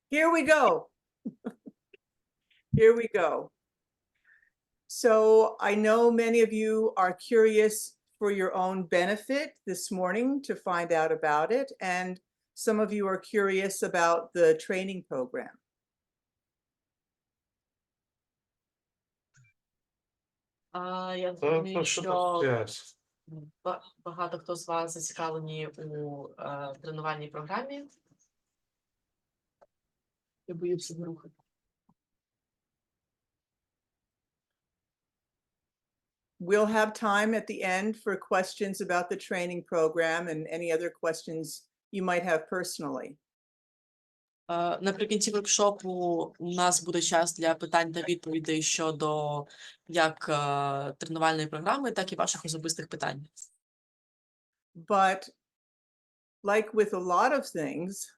Here we go. Here we go. So I know many of you are curious for your own benefit this morning to find out about it, and some of you are curious about the training program. Я розумію, що багато хто з вас зацікавлені у тренувальній програмі. Я боюся рухати. We'll have time at the end for questions about the training program and any other questions you might have personally. Наприкінці воркшопу у нас буде час для питань та відповідей щодо як тренувальної програми, так і ваших особистих питань. But like with a lot of things,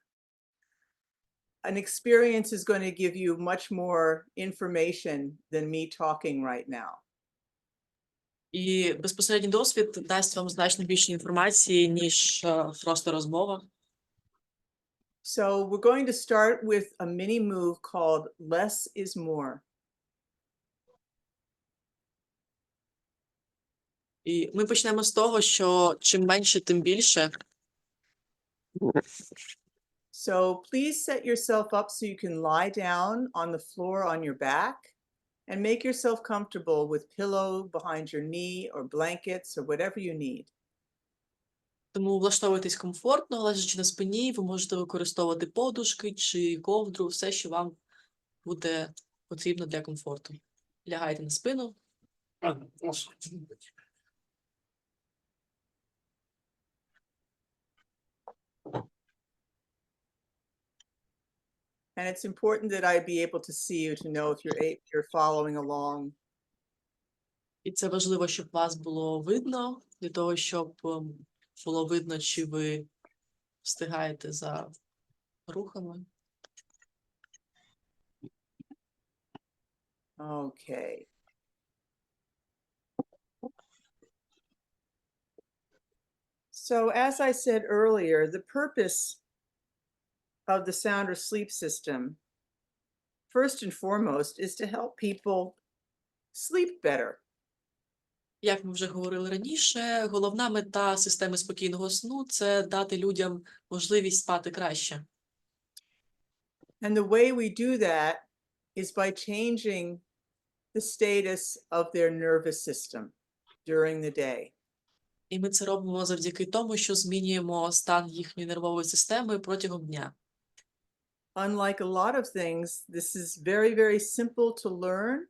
an experience is going to give you much more information than me talking right now. І безпосередній досвід дасть вам значно більше інформації, ніж просто розмова. So we're going to start with a mini move called less is more. І ми почнемо з того, що чим менше, тим більше. So please set yourself up so you can lie down on the floor on your back and make yourself comfortable with pillow behind your knee or blankets or whatever you need. Тому влаштовуйтесь комфортно, лежачи на спині, ви можете використовувати подушки чи ковдру, все, що вам буде потрібно для комфорту. Лягайте на спину. And it's important that I be able to see you to know if you're following along. І це важливо, щоб вас було видно, для того, щоб було видно, чи ви встигаєте за рухами. Okay. So as I said earlier, the purpose of the sound or sleep system, first and foremost, is to help people sleep better. Як ми вже говорили раніше, головна мета системи спокійного сну – це дати людям можливість спати краще. And the way we do that is by changing the status of their nervous system during the day. І ми це робимо завдяки тому, що змінюємо стан їхньої нервової системи протягом дня. Unlike a lot of things, this is very, very simple to learn.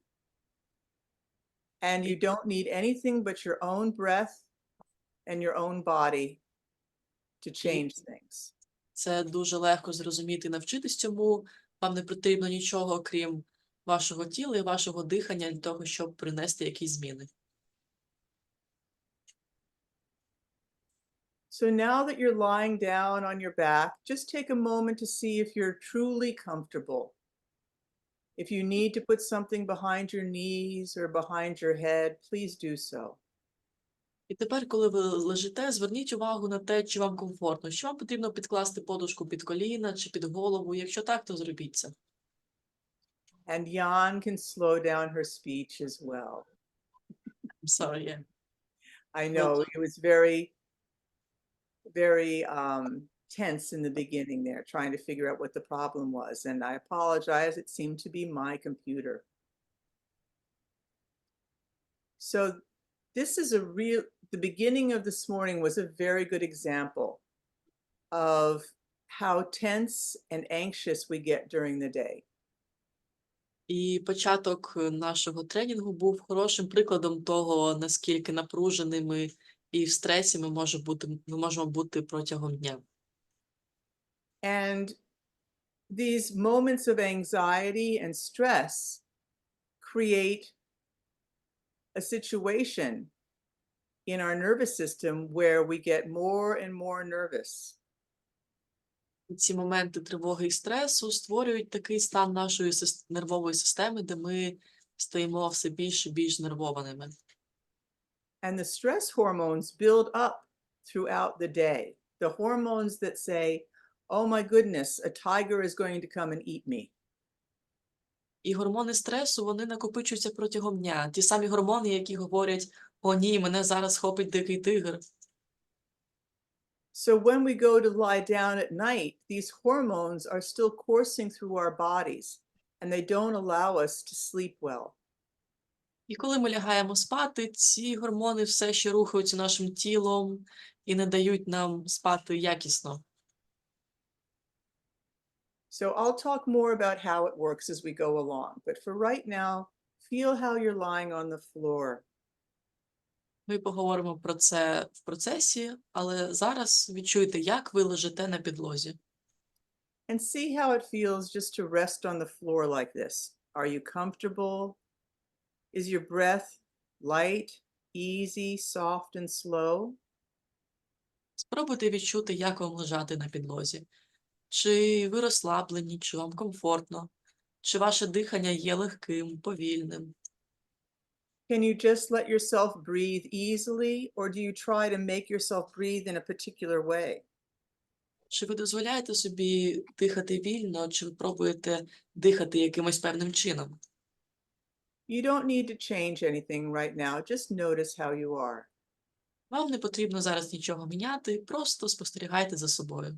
And you don't need anything but your own breath and your own body to change things. Це дуже легко зрозуміти і навчитись цьому. Вам не потрібно нічого, крім вашого тіла і вашого дихання для того, щоб принести якісь зміни. So now that you're lying down on your back, just take a moment to see if you're truly comfortable. If you need to put something behind your knees or behind your head, please do so. І тепер, коли ви лежите, зверніть увагу на те, чи вам комфортно, чи вам потрібно підкласти подушку під коліна чи під голову. Якщо так, то зробіть це. And Jan can slow down her speech as well. I'm sorry, yeah. I know it was very, very tense in the beginning there, trying to figure out what the problem was. And I apologize, it seemed to be my computer. So this is the beginning of this morning was a very good example of how tense and anxious we get during the day. І початок нашого тренінгу був хорошим прикладом того, наскільки напруженими і в стресі ми можемо бути протягом дня. And these moments of anxiety and stress create a situation in our nervous system where we get more and more nervous. Ці моменти тривоги і стресу створюють такий стан нашої нервової системи, де ми стаємо все більш і більш нервованими. And the stress hormones build up throughout the day. The hormones that say, oh my goodness, a tiger is going to come and eat me. І гормони стресу, вони накопичуються протягом дня. Ті самі гормони, які говорять: «О ні, мене зараз схопить дикий тигр». So when we go to lie down at night, these hormones are still coursing through our bodies and they don't allow us to sleep well. І коли ми лягаємо спати, ці гормони все ще рухаються нашим тілом і не дають нам спати якісно. So I'll talk more about how it works as we go along. But for right now, feel how you're lying on the floor. Ми поговоримо про це в процесі, але зараз відчуйте, як ви лежите на підлозі. And see how it feels just to rest on the floor like this. Are you comfortable? Is your breath light, easy, soft, and slow? Спробуйте відчути, як вам лежати на підлозі. Чи ви розслаблені, чи вам комфортно, чи ваше дихання є легким, повільним. Can you just let yourself breathe easily, or do you try to make yourself breathe in a particular way? Чи ви дозволяєте собі дихати вільно, чи ви пробуєте дихати якимось певним чином? You don't need to change anything right now. Just notice how you are. Вам не потрібно зараз нічого міняти, просто спостерігайте за собою.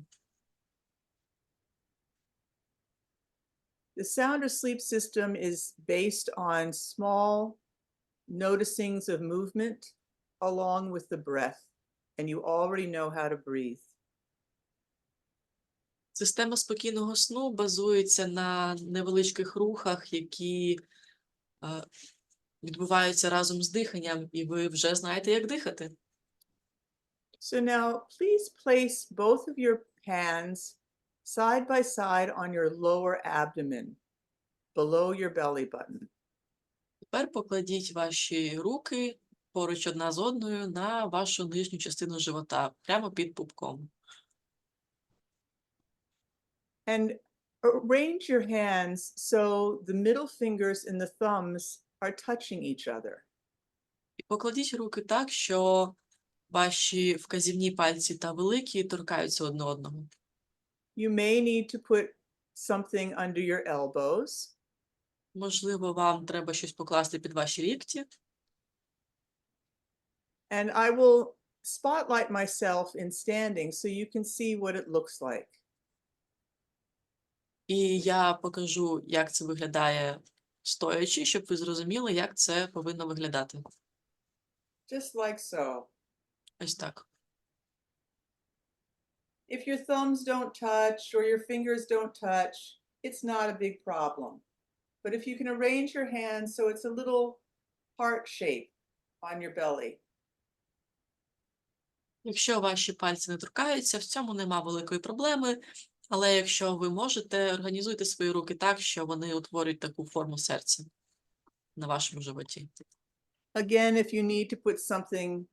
The sound asleep system is based on small noticings of movement along with the breath, and you already know how to breathe. Система спокійного сну базується на невеличких рухах, які відбуваються разом з диханням, і ви вже знаєте, як дихати. So now please place both of your hands side by side on your lower abdomen, below your belly button. Тепер покладіть ваші руки поруч одна з одною на вашу нижню частину живота, прямо під пупком. And arrange your hands so the middle fingers and the thumbs are touching each other. І покладіть руки так, що ваші вказівні пальці та великі торкаються одне одного. You may need to put something under your elbows. Можливо, вам треба щось покласти під ваші лікті. And I will spotlight myself in standing so you can see what it looks like. І я покажу, як це виглядає стоячи, щоб ви зрозуміли, як це повинно виглядати. Just like so. Ось так. If your thumbs don't touch or your fingers don't touch, it's not a big problem. But if you can arrange your hands so it's a little heart shape on your belly. Якщо ваші пальці не торкаються, в цьому нема великої проблеми, але якщо ви можете, організуйте свої руки так, що вони утворюють таку форму серця на вашому животі. Again, if you need to put something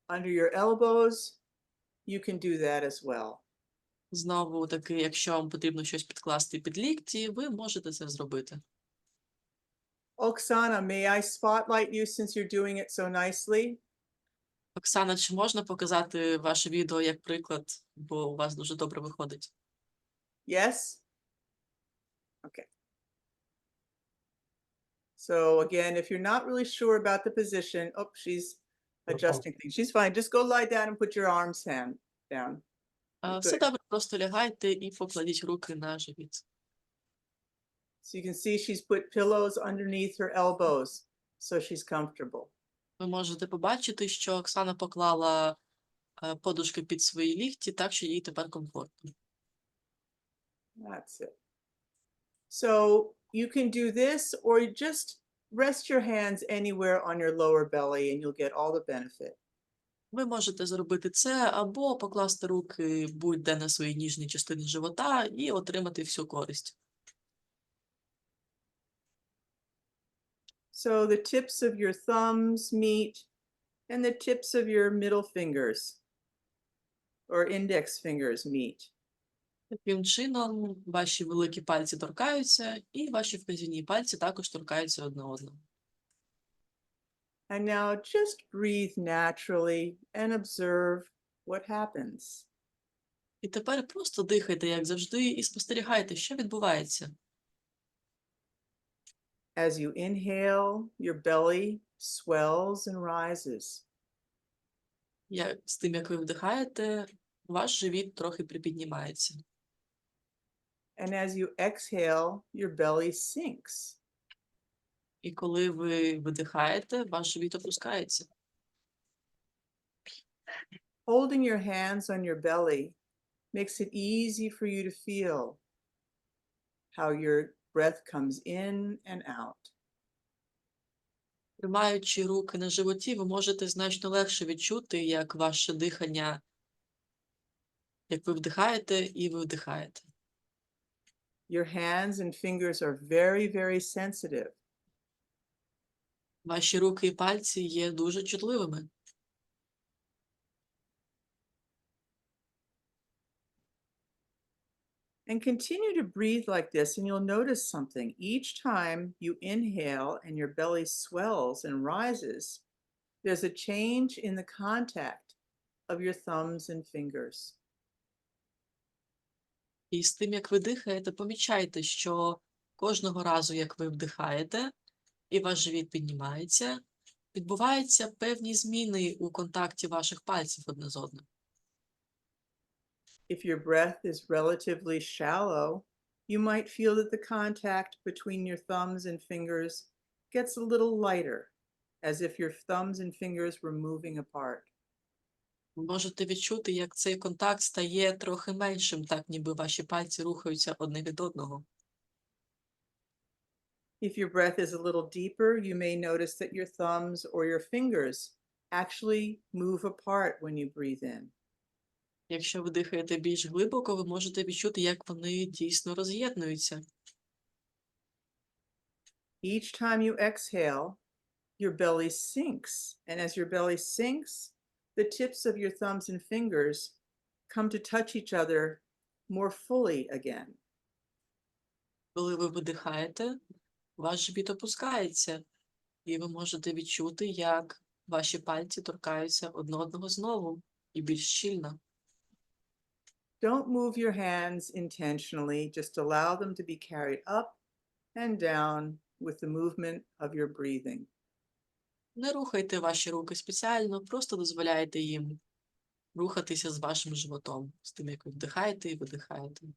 under your elbows, you can do that as well. Знову таки, якщо вам потрібно щось підкласти під лікті, ви можете це зробити. Oksana, may I spotlight you since you're doing it so nicely? Оксана, чи можна показати ваше відео як приклад, бо у вас дуже добре виходить? Yes? Okay. So again, if you're not really sure about the position, oh, she's adjusting things. She's fine. Just go lie down and put your arms down. Все добре, просто лягайте і покладіть руки на живіт. So you can see she's put pillows underneath her elbows, so she's comfortable. Ви можете побачити, що Оксана поклала подушки під свої лікті, так що їй тепер комфортно. That's it. So you can do this, or you just rest your hands anywhere on your lower belly and you'll get all the benefit. Ви можете зробити це або покласти руки будь-де на свої ніжні частини живота і отримати всю користь. So the tips of your thumbs meet and the tips of your middle fingers or index fingers meet. Таким чином, ваші великі пальці торкаються, і ваші вказівні пальці також торкаються одне одного. And now just breathe naturally and observe what happens. І тепер просто дихайте, як завжди, і спостерігайте, що відбувається. As you inhale, your belly swells and rises. З тим, як ви вдихаєте, ваш живіт трохи припіднімається. And as you exhale, your belly sinks. І коли ви видихаєте, ваш живіт опускається. Holding your hands on your belly makes it easy for you to feel how your breath comes in and out. Тримаючи руки на животі, ви можете значно легше відчути, як ваше дихання, як ви вдихаєте і ви вдихаєте. Your hands and fingers are very, very sensitive. Ваші руки і пальці є дуже чутливими. And continue to breathe like this, and you'll notice something. Each time you inhale and your belly swells and rises, there's a change in the contact of your thumbs and fingers. І з тим, як ви дихаєте, помічайте, що кожного разу, як ви вдихаєте, і ваш живіт піднімається, відбуваються певні зміни у контакті ваших пальців одне з одним. If your breath is relatively shallow, you might feel that the contact between your thumbs and fingers gets a little lighter, as if your thumbs and fingers were moving apart. Ви можете відчути, як цей контакт стає трохи меншим, так ніби ваші пальці рухаються одне від одного. If your breath is a little deeper, you may notice that your thumbs or your fingers actually move apart when you breathe in. Якщо ви дихаєте більш глибоко, ви можете відчути, як вони дійсно роз'єднуються. Each time you exhale, your belly sinks. And as your belly sinks, the tips of your thumbs and fingers come to touch each other more fully again. Коли ви видихаєте, ваш живіт опускається, і ви можете відчути, як ваші пальці торкаються одне одного знову і більш щільно. Don't move your hands intentionally, just allow them to be carried up and down with the movement of your breathing. Не рухайте ваші руки спеціально, просто дозволяйте їм рухатися з вашим животом, з тим, як ви вдихаєте і видихаєте.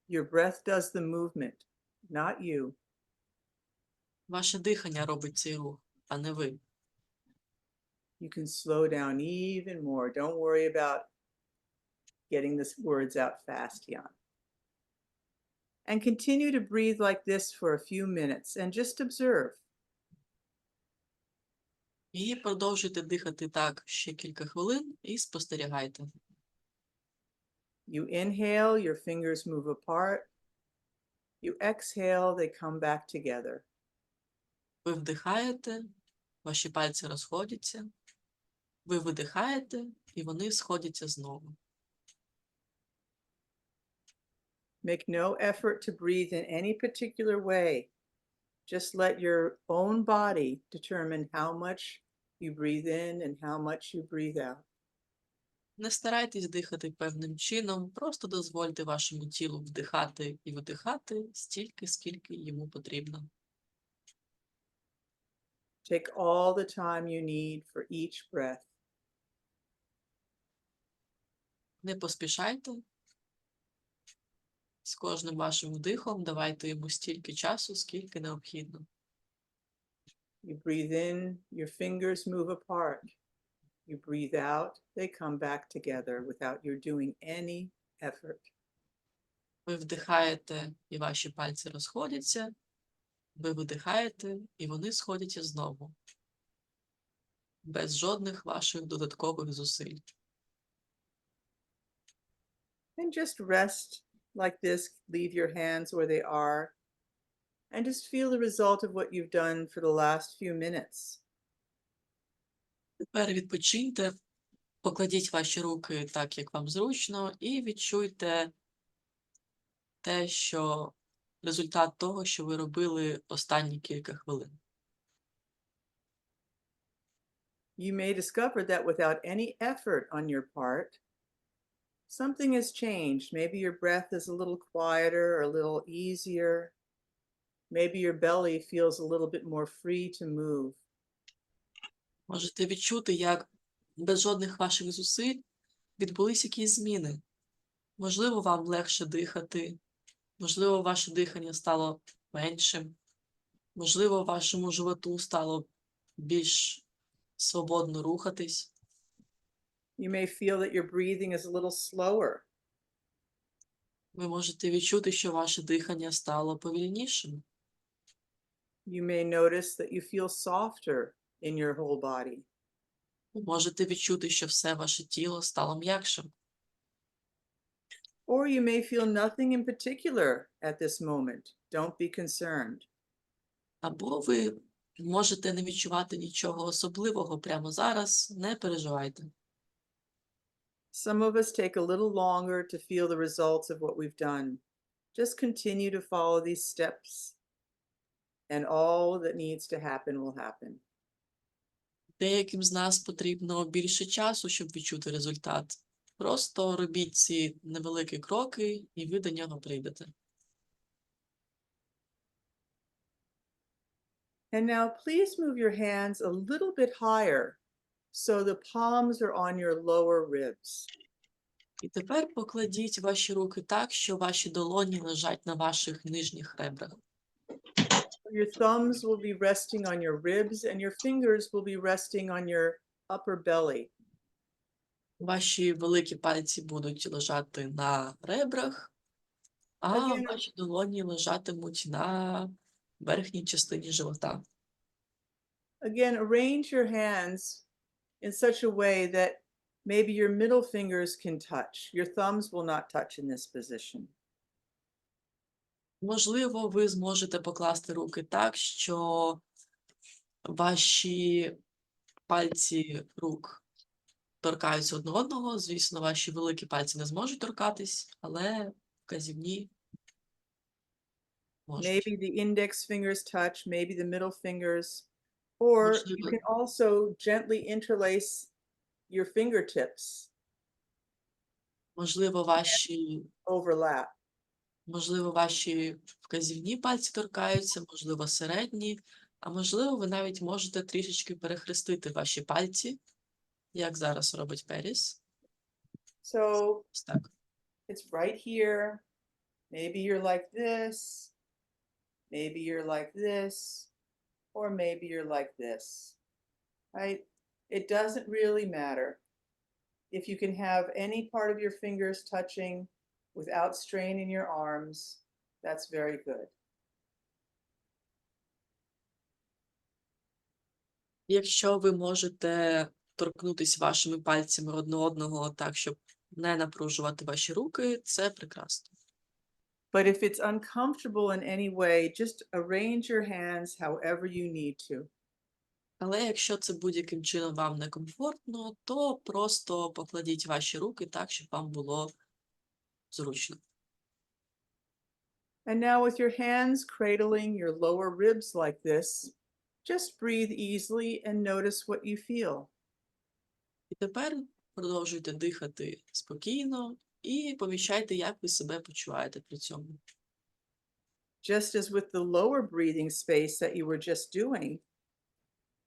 Your breath does the movement, not you. Ваше дихання робить цей рух, а не ви. You can slow down even more. Don't worry about getting the words out fast, Jan. And continue to breathe like this for a few minutes and just observe. І продовжуйте дихати так ще кілька хвилин і спостерігайте. You inhale, your fingers move apart. You exhale, they come back together. Ви вдихаєте, ваші пальці розходяться, ви видихаєте, і вони сходяться знову. Make no effort to breathe in any particular way. Just let your own body determine how much you breathe in and how much you breathe out. Не старайтесь дихати певним чином, просто дозвольте вашому тілу вдихати і видихати стільки, скільки йому потрібно. Take all the time you need for each breath. Не поспішайте. З кожним вашим вдихом давайте йому стільки часу, скільки необхідно. You breathe in, your fingers move apart. You breathe out, they come back together without you doing any effort. Ви вдихаєте, і ваші пальці розходяться. Ви видихаєте, і вони сходяться знову. Без жодних ваших додаткових зусиль. And just rest like this. Leave your hands where they are. And just feel the result of what you've done for the last few minutes. Тепер відпочиньте, покладіть ваші руки так, як вам зручно, і відчуйте те, що результат того, що ви робили останні кілька хвилин. You may discover that without any effort on your part, something has changed. Maybe your breath is a little quieter or a little easier. Maybe your belly feels a little bit more free to move. Можете відчути, як без жодних ваших зусиль відбулись якісь зміни. Можливо, вам легше дихати, можливо, ваше дихання стало меншим, можливо, вашому животу стало більш свободно рухатись. You may feel that your breathing is a little slower. Ви можете відчути, що ваше дихання стало повільнішим. You may notice that you feel softer in your whole body. Ви можете відчути, що все ваше тіло стало м'якшим. Or you may feel nothing in particular at this moment. Don't be concerned. Або ви можете не відчувати нічого особливого прямо зараз, не переживайте. Some of us take a little longer to feel the results of what we've done. Just continue to follow these steps, and all that needs to happen will happen. Деяким з нас потрібно більше часу, щоб відчути результат. Просто робіть ці невеликі кроки, і ви до нього прийдете. And now please move your hands a little bit higher so the palms are on your lower ribs. І тепер покладіть ваші руки так, що ваші долоні лежать на ваших нижніх ребрах. Your thumbs will be resting on your ribs and your fingers will be resting on your upper belly. Ваші великі пальці будуть лежати на ребрах, а Again, ваші долоні лежатимуть на верхній частині живота. again, arrange your hands in such a way that maybe your middle fingers can touch. Your thumbs will not touch in this position. Можливо, ви зможете покласти руки так, що ваші пальці рук торкаються одне одного. Звісно, ваші великі пальці не зможуть торкатись, але вказівні можуть. Maybe the index fingers touch, maybe the middle fingers, or you Можливо, can also gently interlace your fingertips, можливо, ваші overlap. Можливо, ваші вказівні пальці торкаються, можливо, середні, а можливо, ви навіть можете трішечки перехрестити ваші пальці, як зараз робить Періс. So Ось так. it's right here. Maybe you're like this. Maybe you're like this. Or maybe you're like this. Right? It doesn't really matter. If you can have any part of your fingers touching without strain in your arms, that's very good. Якщо ви можете торкнутися вашими пальцями одне одного так, щоб не напружувати ваші руки, це прекрасно. But if it's uncomfortable in any way, just arrange your hands however you need to. Але якщо це будь-яким чином вам некомфортно, то просто покладіть ваші руки так, щоб вам було зручно. And now, with your hands cradling your lower ribs like this, just breathe easily and notice what you feel. І тепер продовжуйте дихати спокійно і помічайте, як ви себе почуваєте при цьому. Just as with the lower breathing space that you were just doing,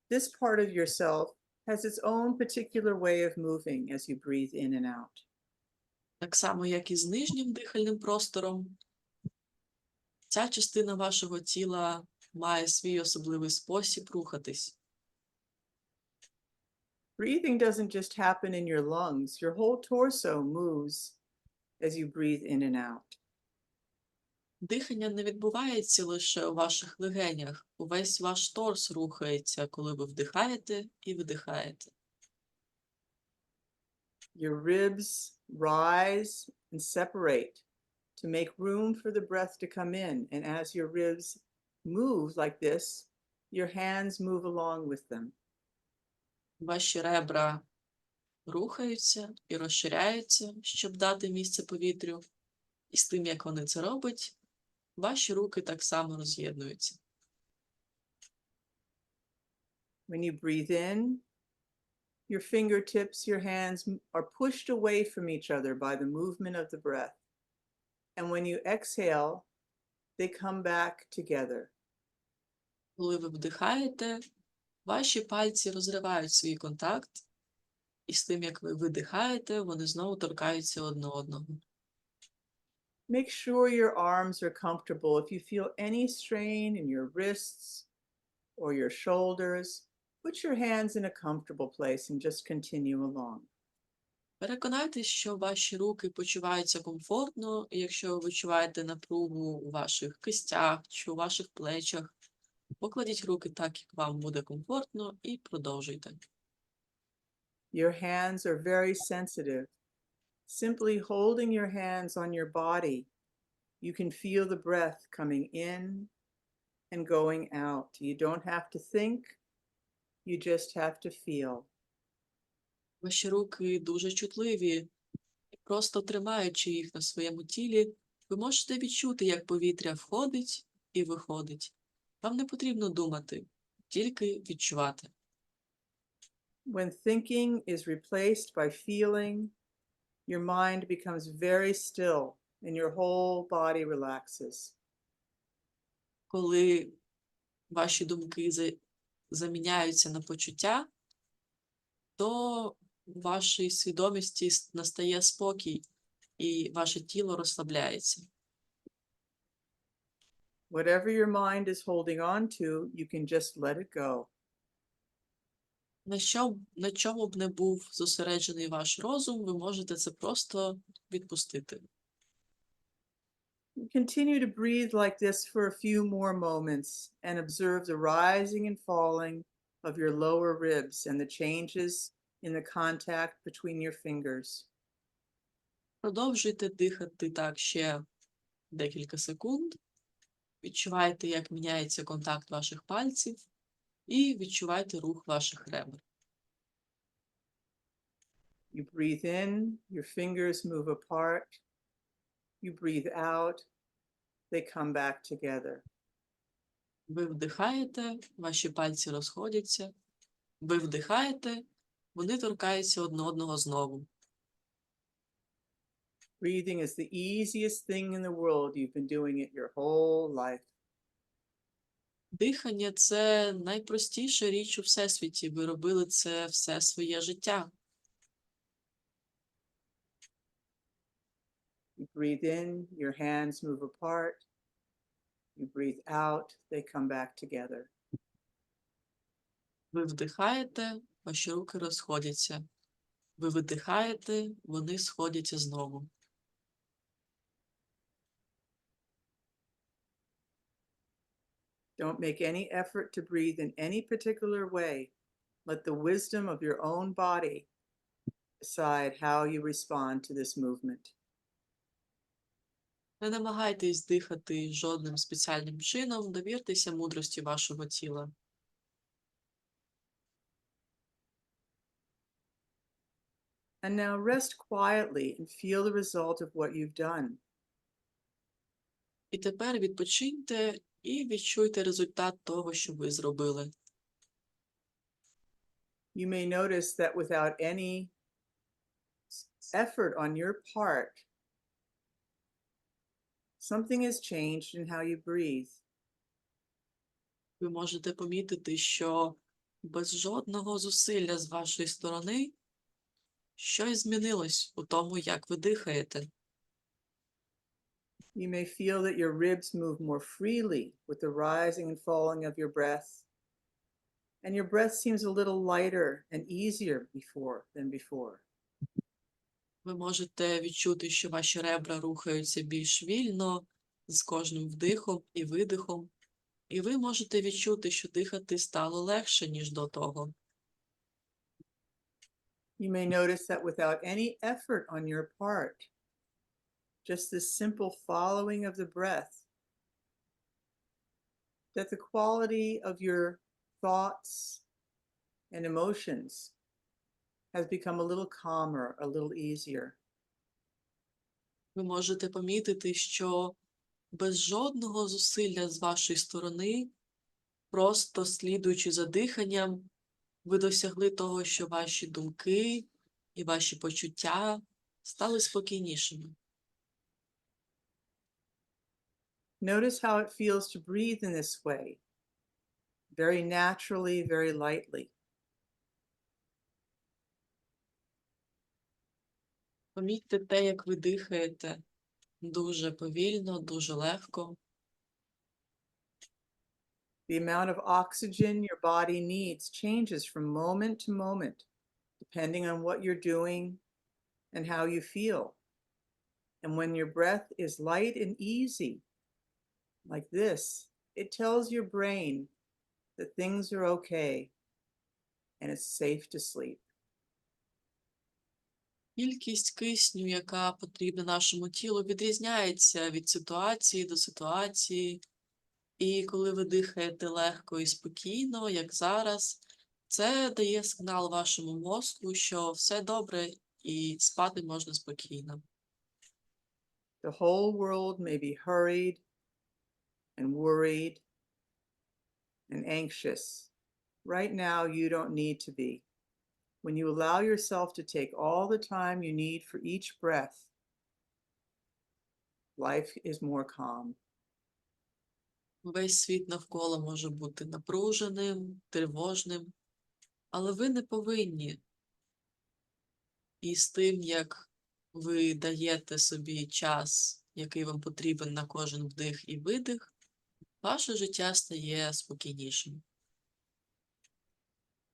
this part of yourself has its own particular way of moving as you breathe in and out. Так само, як і з нижнім дихальним простором, ця частина вашого тіла має свій особливий спосіб рухатись. Breathing doesn't just happen in your lungs, your whole torso moves as you breathe in and out. Дихання не відбувається лише у ваших легенях. Увесь ваш торс рухається, коли ви вдихаєте і видихаєте. Your ribs rise and separate to make room for the breath to come in. And as your ribs move like this, your hands move along with them. Ваші ребра рухаються і розширяються, щоб дати місце повітрю. І з тим, як вони це роблять, ваші руки так само роз'єднуються. When you breathe in, Your fingertips, your hands are pushed away from each other by the movement of the breath. And when you exhale, they come back together. Коли ви вдихаєте, ваші пальці розривають свій контакт, і з тим, як ви видихаєте, вони знову торкаються одне одного. Make sure your arms are comfortable. If you feel any strain in your wrists or your shoulders, put your hands in a comfortable place and just continue along. Переконайтесь, що ваші руки почуваються комфортно, і якщо ви відчуваєте напругу у ваших кистях чи у ваших плечах, покладіть руки так, як вам буде комфортно, і продовжуйте. Your hands are very sensitive. Simply holding your hands on your body, you can feel the breath coming in and going out. You don't have to think, you just have to feel. Ваші руки дуже чутливі, і просто тримаючи їх на своєму тілі, ви можете відчути, як повітря входить і виходить. Вам не потрібно думати, тільки відчувати. When thinking is replaced by feeling, your mind becomes very still and your whole body relaxes. Коли ваші думки заміняються на почуття, то в вашій свідомості настає спокій, і ваше тіло розслабляється. Whatever your mind is holding on to, you can just let it go. На чому б не був зосереджений ваш розум, ви можете це просто відпустити. Continue to breathe like this for a few more moments and observe the rising and falling of your lower ribs and the changes in the contact between your fingers. Продовжуйте дихати так ще декілька секунд. Відчувайте, як міняється контакт ваших пальців, і відчувайте рух ваших ребер. You breathe in, your fingers move apart. You breathe out, they come back together. Ви вдихаєте, ваші пальці розходяться. Ви вдихаєте, вони торкаються одне одного знову. Breathing is the easiest thing in the world. You've been doing it your whole life. Дихання – це найпростіша річ у всесвіті. Ви робили це все своє життя. You breathe in, your hands move apart. You breathe out, they come back together. Ви вдихаєте, ваші руки розходяться. Ви видихаєте, вони сходяться знову. Don't make any effort to breathe in any particular way. Let the wisdom of your own body decide how you respond to this movement. Не намагайтесь дихати жодним спеціальним чином, довіртеся мудрості вашого тіла. And now rest quietly and feel the result of what you've done. І тепер відпочиньте і відчуйте результат того, що ви зробили. You may notice that without any effort on your part, something has changed in how you breathe. Ви можете помітити, що без жодного зусилля з вашої сторони щось змінилось у тому, як ви дихаєте. You may feel that your ribs move more freely with the rising and falling of your breath. And your breath seems a little lighter and easier than before. Ви можете відчути, що ваші ребра рухаються більш вільно з кожним вдихом і видихом. І ви можете відчути, що дихати стало легше, ніж до того. You may notice that without any effort on your part, just this simple following of the breath, that the quality of your thoughts and emotions has become a little calmer, a little easier. Ви можете помітити, що без жодного зусилля з вашої сторони, просто слідуючи за диханням, ви досягли того, що ваші думки і ваші почуття стали спокійнішими. Notice how it feels to breathe in this way, very naturally, very lightly. Помітьте те, як ви дихаєте дуже повільно, дуже легко. The amount of oxygen your body needs changes from moment to moment, depending on what you're doing and how you feel. And when your breath is light and easy, like this, it tells your brain that things are okay and it's safe to sleep. Кількість кисню, яка потрібна нашому тілу, відрізняється від ситуації до ситуації. І коли ви дихаєте легко і спокійно, як зараз, це дає сигнал вашому мозку, що все добре і спати можна спокійно. The whole world may be hurried and worried and anxious. Right now, you don't need to be. When you allow yourself to take all the time you need for each breath, life is more calm. Весь світ навколо може бути напруженим, тривожним, але ви не повинні. І з тим, як ви даєте собі час, який вам потрібен на кожен вдих і видих, ваше життя стає спокійнішим.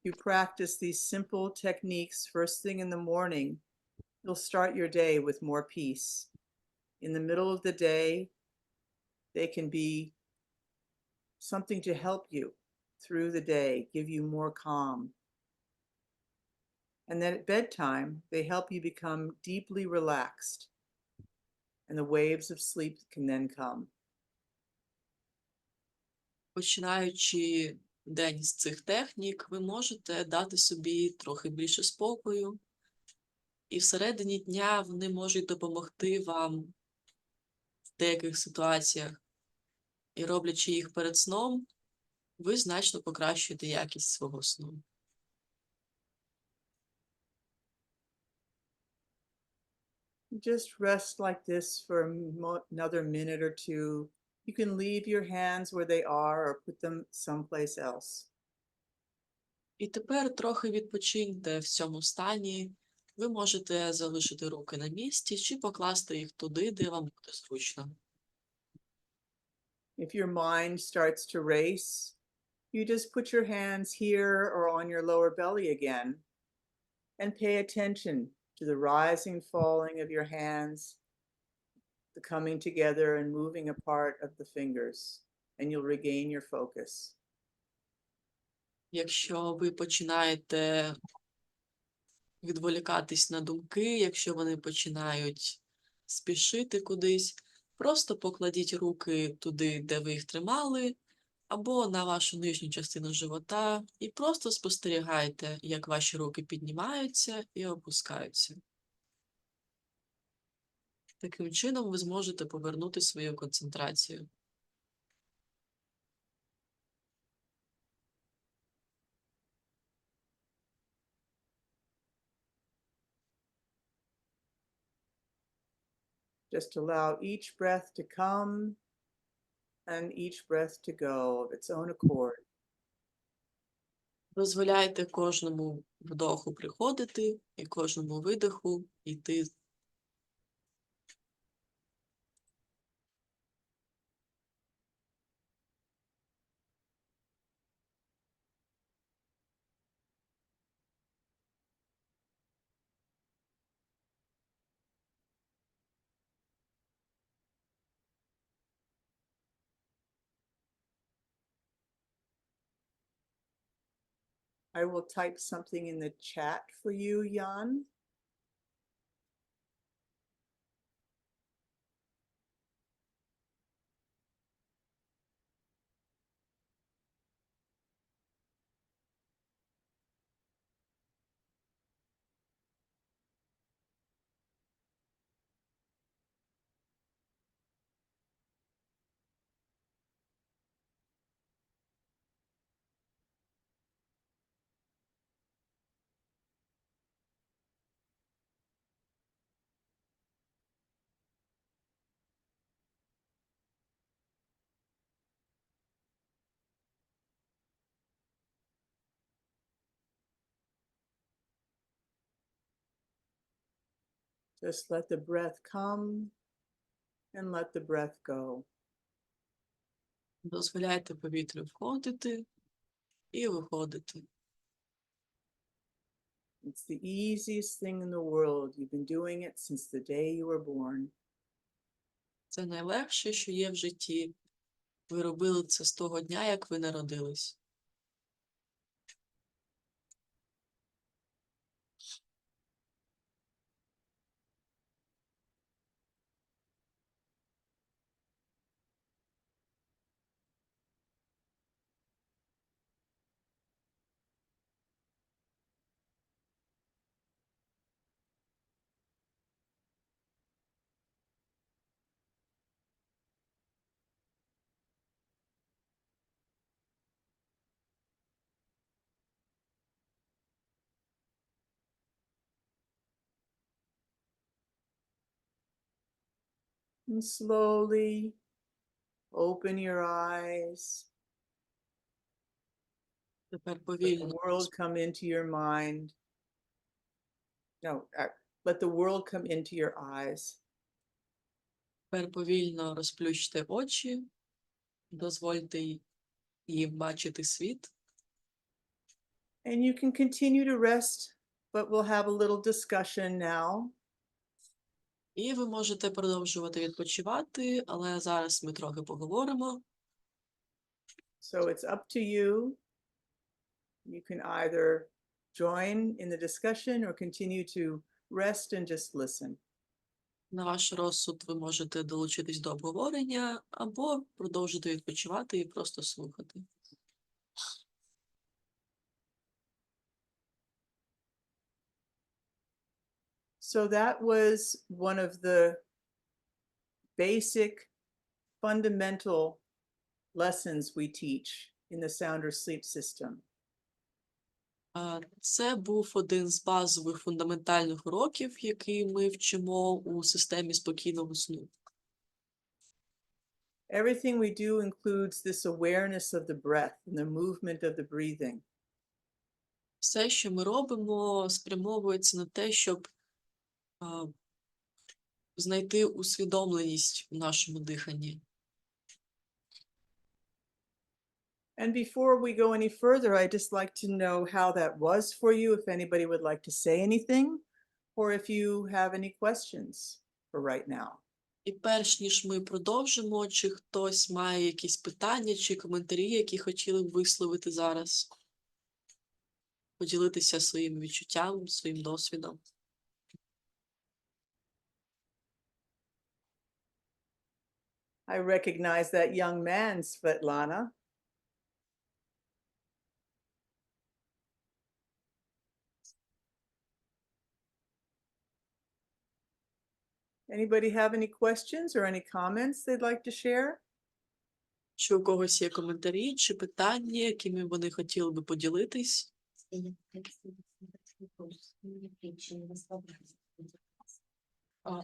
You practice these simple techniques first thing in the morning, you'll start your day with more peace. In the middle of the day, they can be something to help you through the day, give you more calm. And then at bedtime, they help you become deeply relaxed, and the waves of sleep can then come. Починаючи день з цих технік, ви можете дати собі трохи більше спокою, і всередині дня вони можуть допомогти вам в деяких ситуаціях. І роблячи їх перед сном, ви значно покращуєте якість свого сну. Just rest like this for another minute or two. You can leave your hands where they are or put them someplace else. І тепер трохи відпочиньте в цьому стані. Ви можете залишити руки на місці чи покласти їх туди, де вам буде зручно. If your mind starts to race, you just put your hands here or on your lower belly again and pay attention to the rising and falling of your hands, the coming together and moving apart of the fingers, and you'll regain your focus. Якщо ви починаєте відволікатись на думки, якщо вони починають спішити кудись, просто покладіть руки туди, де ви їх тримали, або на вашу нижню частину живота, і просто спостерігайте, як ваші руки піднімаються і опускаються. Таким чином ви зможете повернути свою концентрацію. Just allow each breath to come and each breath to go of its own accord. Дозволяйте кожному вдоху приходити і кожному видиху йти. I will type something in the chat for you, Jan. Just let the breath come and let the breath go. Дозволяйте повітрю входити і виходити. It's the easiest thing in the world. You've been doing it since the day you were born. Це найлегше, що є в житті. Ви робили це з того дня, як ви народились. And slowly open your eyes. Тепер Let the повільно, world come into your mind. No, let the world come into your eyes. тепер повільно розплющте очі, дозвольте їм бачити світ. And you can continue to rest, but we'll have a little discussion now. І ви можете продовжувати відпочивати, але зараз ми трохи поговоримо. So it's up to you. You can either join in the discussion or continue to rest and just listen. На ваш розсуд ви можете долучитись до обговорення або продовжити відпочивати і просто слухати. So that was one of the basic, fundamental lessons we teach in the sound or sleep system. Це був один з базових фундаментальних уроків, який ми вчимо у системі спокійного сну. Everything we do includes this awareness of the breath and the movement of the breathing. Все, що ми робимо, спрямовується на те, щоб знайти усвідомленість у нашому диханні. And before we go any further, I'd just like to know how that was for you, if anybody would like to say anything, or if you have any questions for right now. І перш ніж ми продовжимо, чи хтось має якісь питання чи коментарі, які хотіли б висловити зараз, поділитися своїм відчуттям, своїм досвідом. I recognize that young man, Svetlana. Anybody have any questions or any comments they'd like to share? Чи у когось є коментарі чи питання, якими вони хотіли би поділитись?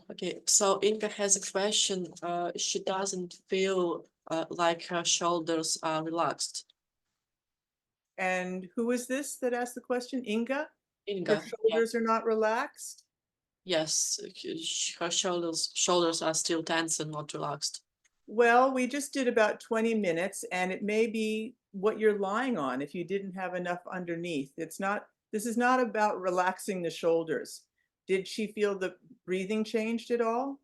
Okay, so Inga has a question. She doesn't feel like her shoulders are relaxed. And who is this that asked the question? Inga? Inga, Her shoulders are not relaxed? yes, her shoulders are still tense and not relaxed. Well, we just did about 20 minutes, and it may be what you're lying on if you didn't have enough underneath. This is not about relaxing the shoulders. Did she feel the breathing changed at all?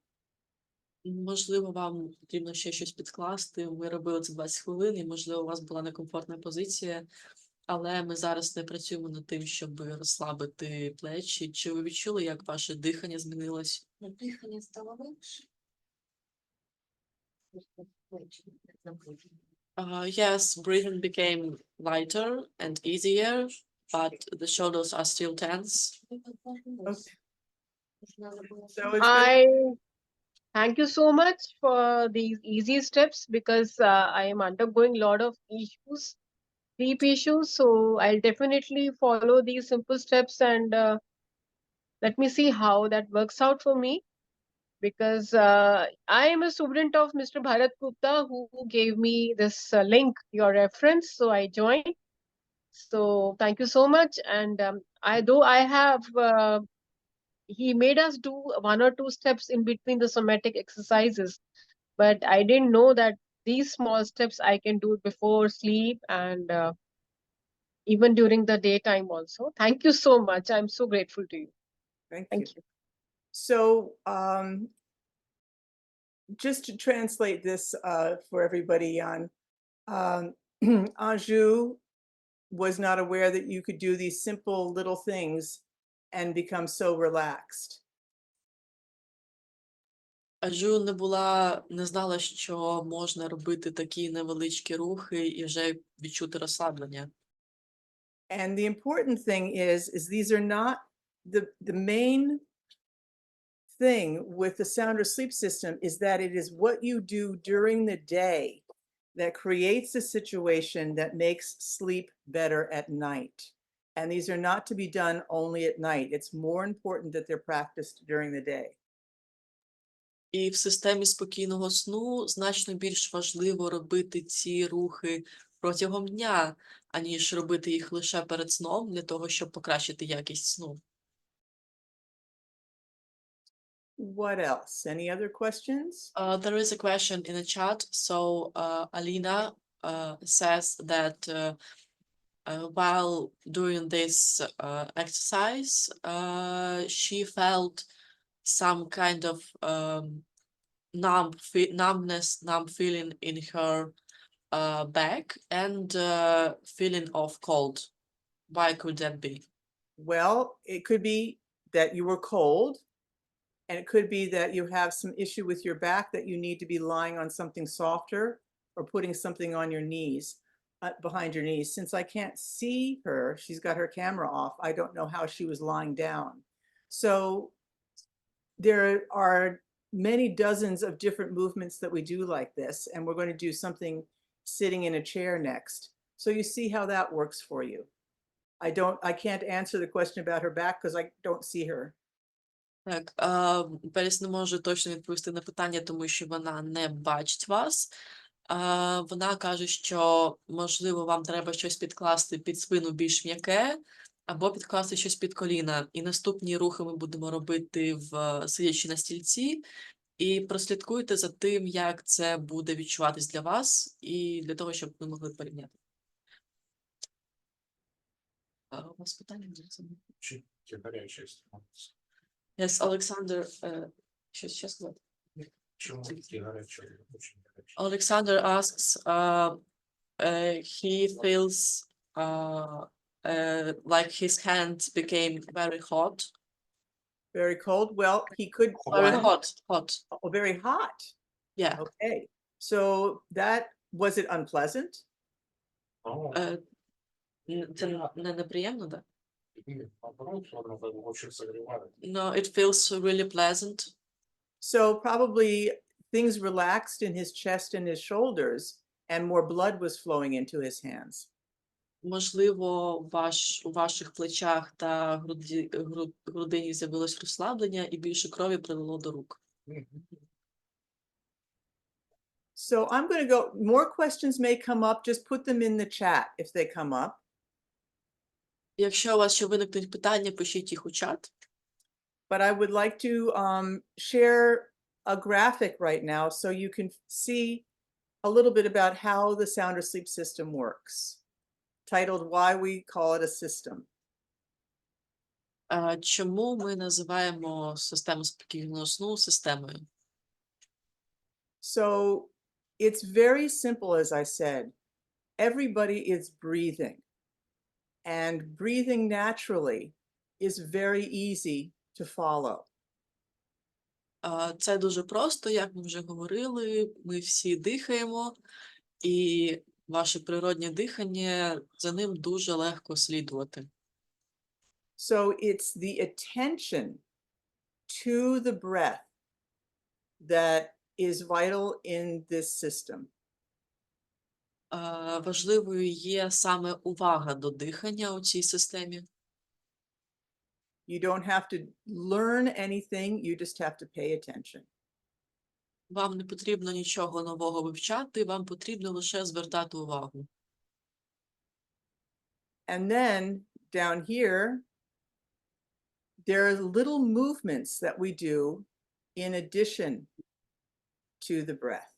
Можливо, вам потрібно ще щось підкласти. Ми робили це 20 хвилин, і, можливо, у вас була некомфортна позиція, але ми зараз не працюємо над тим, щоб розслабити плечі. Чи ви відчули, як ваше дихання змінилось? Дихання стало легше. Yes, breathing became lighter and easier, but the shoulders are still tense. Okay. So it's gonna, Thank you so much for these easy steps because I am undergoing a lot of issues, sleep issues. So I'll definitely follow these simple steps and let me see how that works out for me. Because I am a student of Mr. Bharat Gupta who gave me this link, your reference. So I joined. So thank you so much. And I have he made us do 1 or 2 steps in between the somatic exercises, but I didn't know that these small steps I can do before sleep and even during the daytime also. Thank you so much. I'm so grateful to you. Thank you. Thank you. So just to translate this for everybody on, Anju was not aware that you could do these simple little things and become so relaxed. Ажу не знала, що можна робити такі невеличкі рухи і вже відчути розслаблення. And the important thing is these are not the main thing with the sound or sleep system is that it is what you do during the day that creates a situation that makes sleep better at night. And these are not to be done only at night. It's more important that they're practiced during the day. І в системі спокійного сну значно більш важливо робити ці рухи протягом дня, аніж робити їх лише перед сном для того, щоб покращити якість сну. What else? Any other questions? There is a question in the chat. So Alina says that while doing this exercise, she felt some kind of numb feeling in her back and feeling of cold. Why could that be? Well, it could be that you were cold, and it could be that you have some issue with your back that you need to be lying on something softer or putting something on your knees, behind your knees. Since I can't see her, she's got her camera off, I don't know how she was lying down. So there are many dozens of different movements that we do like this, and we're going to do something sitting in a chair next. So you see how that works for you. I can't answer the question about her back because I don't see her. Так, Беліс не може точно відповісти на питання, тому що вона не бачить вас. Вона каже, що, можливо, вам треба щось підкласти під спину більш м'яке, або підкласти щось під коліна. І наступні рухи ми будемо робити сидячи на стільці. І прослідкуйте за тим, як це буде відчуватись для вас, і для того, щоб ви могли порівняти. У вас питання? Чи гаряче становиться? Yes, Alexander, щось ще сказати? Чому такі гарячі? Очень гарячі. Alexander asks, he feels like his hands became very hot. Very cold? Well, he could. Very Wow. hot. Oh, very hot. Yeah. Okay. So that, was it unpleasant? О, Це не неприємно, да? ні, наоборот, воно дуже согріває. No, it feels really pleasant. So probably things relaxed in his chest and his shoulders, and more blood was flowing into his hands. Можливо, у ваших плечах та грудині з'явилось розслаблення і більше крові прилило до рук. So I'm going to go, more questions may come up, just put them in the chat if they come up. Якщо у вас ще виникнуть питання, пишіть їх у чат. But I would like to share a graphic right now so you can see a little bit about how the sound or sleep system works, titled Why We Call It a System. Чому ми називаємо систему спокійного сну системою? So it's very simple, as I said. Everybody is breathing, and breathing naturally is very easy to follow. Це дуже просто, як ми вже говорили, ми всі дихаємо, і ваше природне дихання, за ним дуже легко слідувати. So it's the attention to the breath that is vital in this system. Важливою є саме увага до дихання у цій системі. You don't have to learn anything, you just have to pay attention. Вам не потрібно нічого нового вивчати, вам потрібно лише звертати увагу. And then down here, there are little movements that we do in addition to the breath.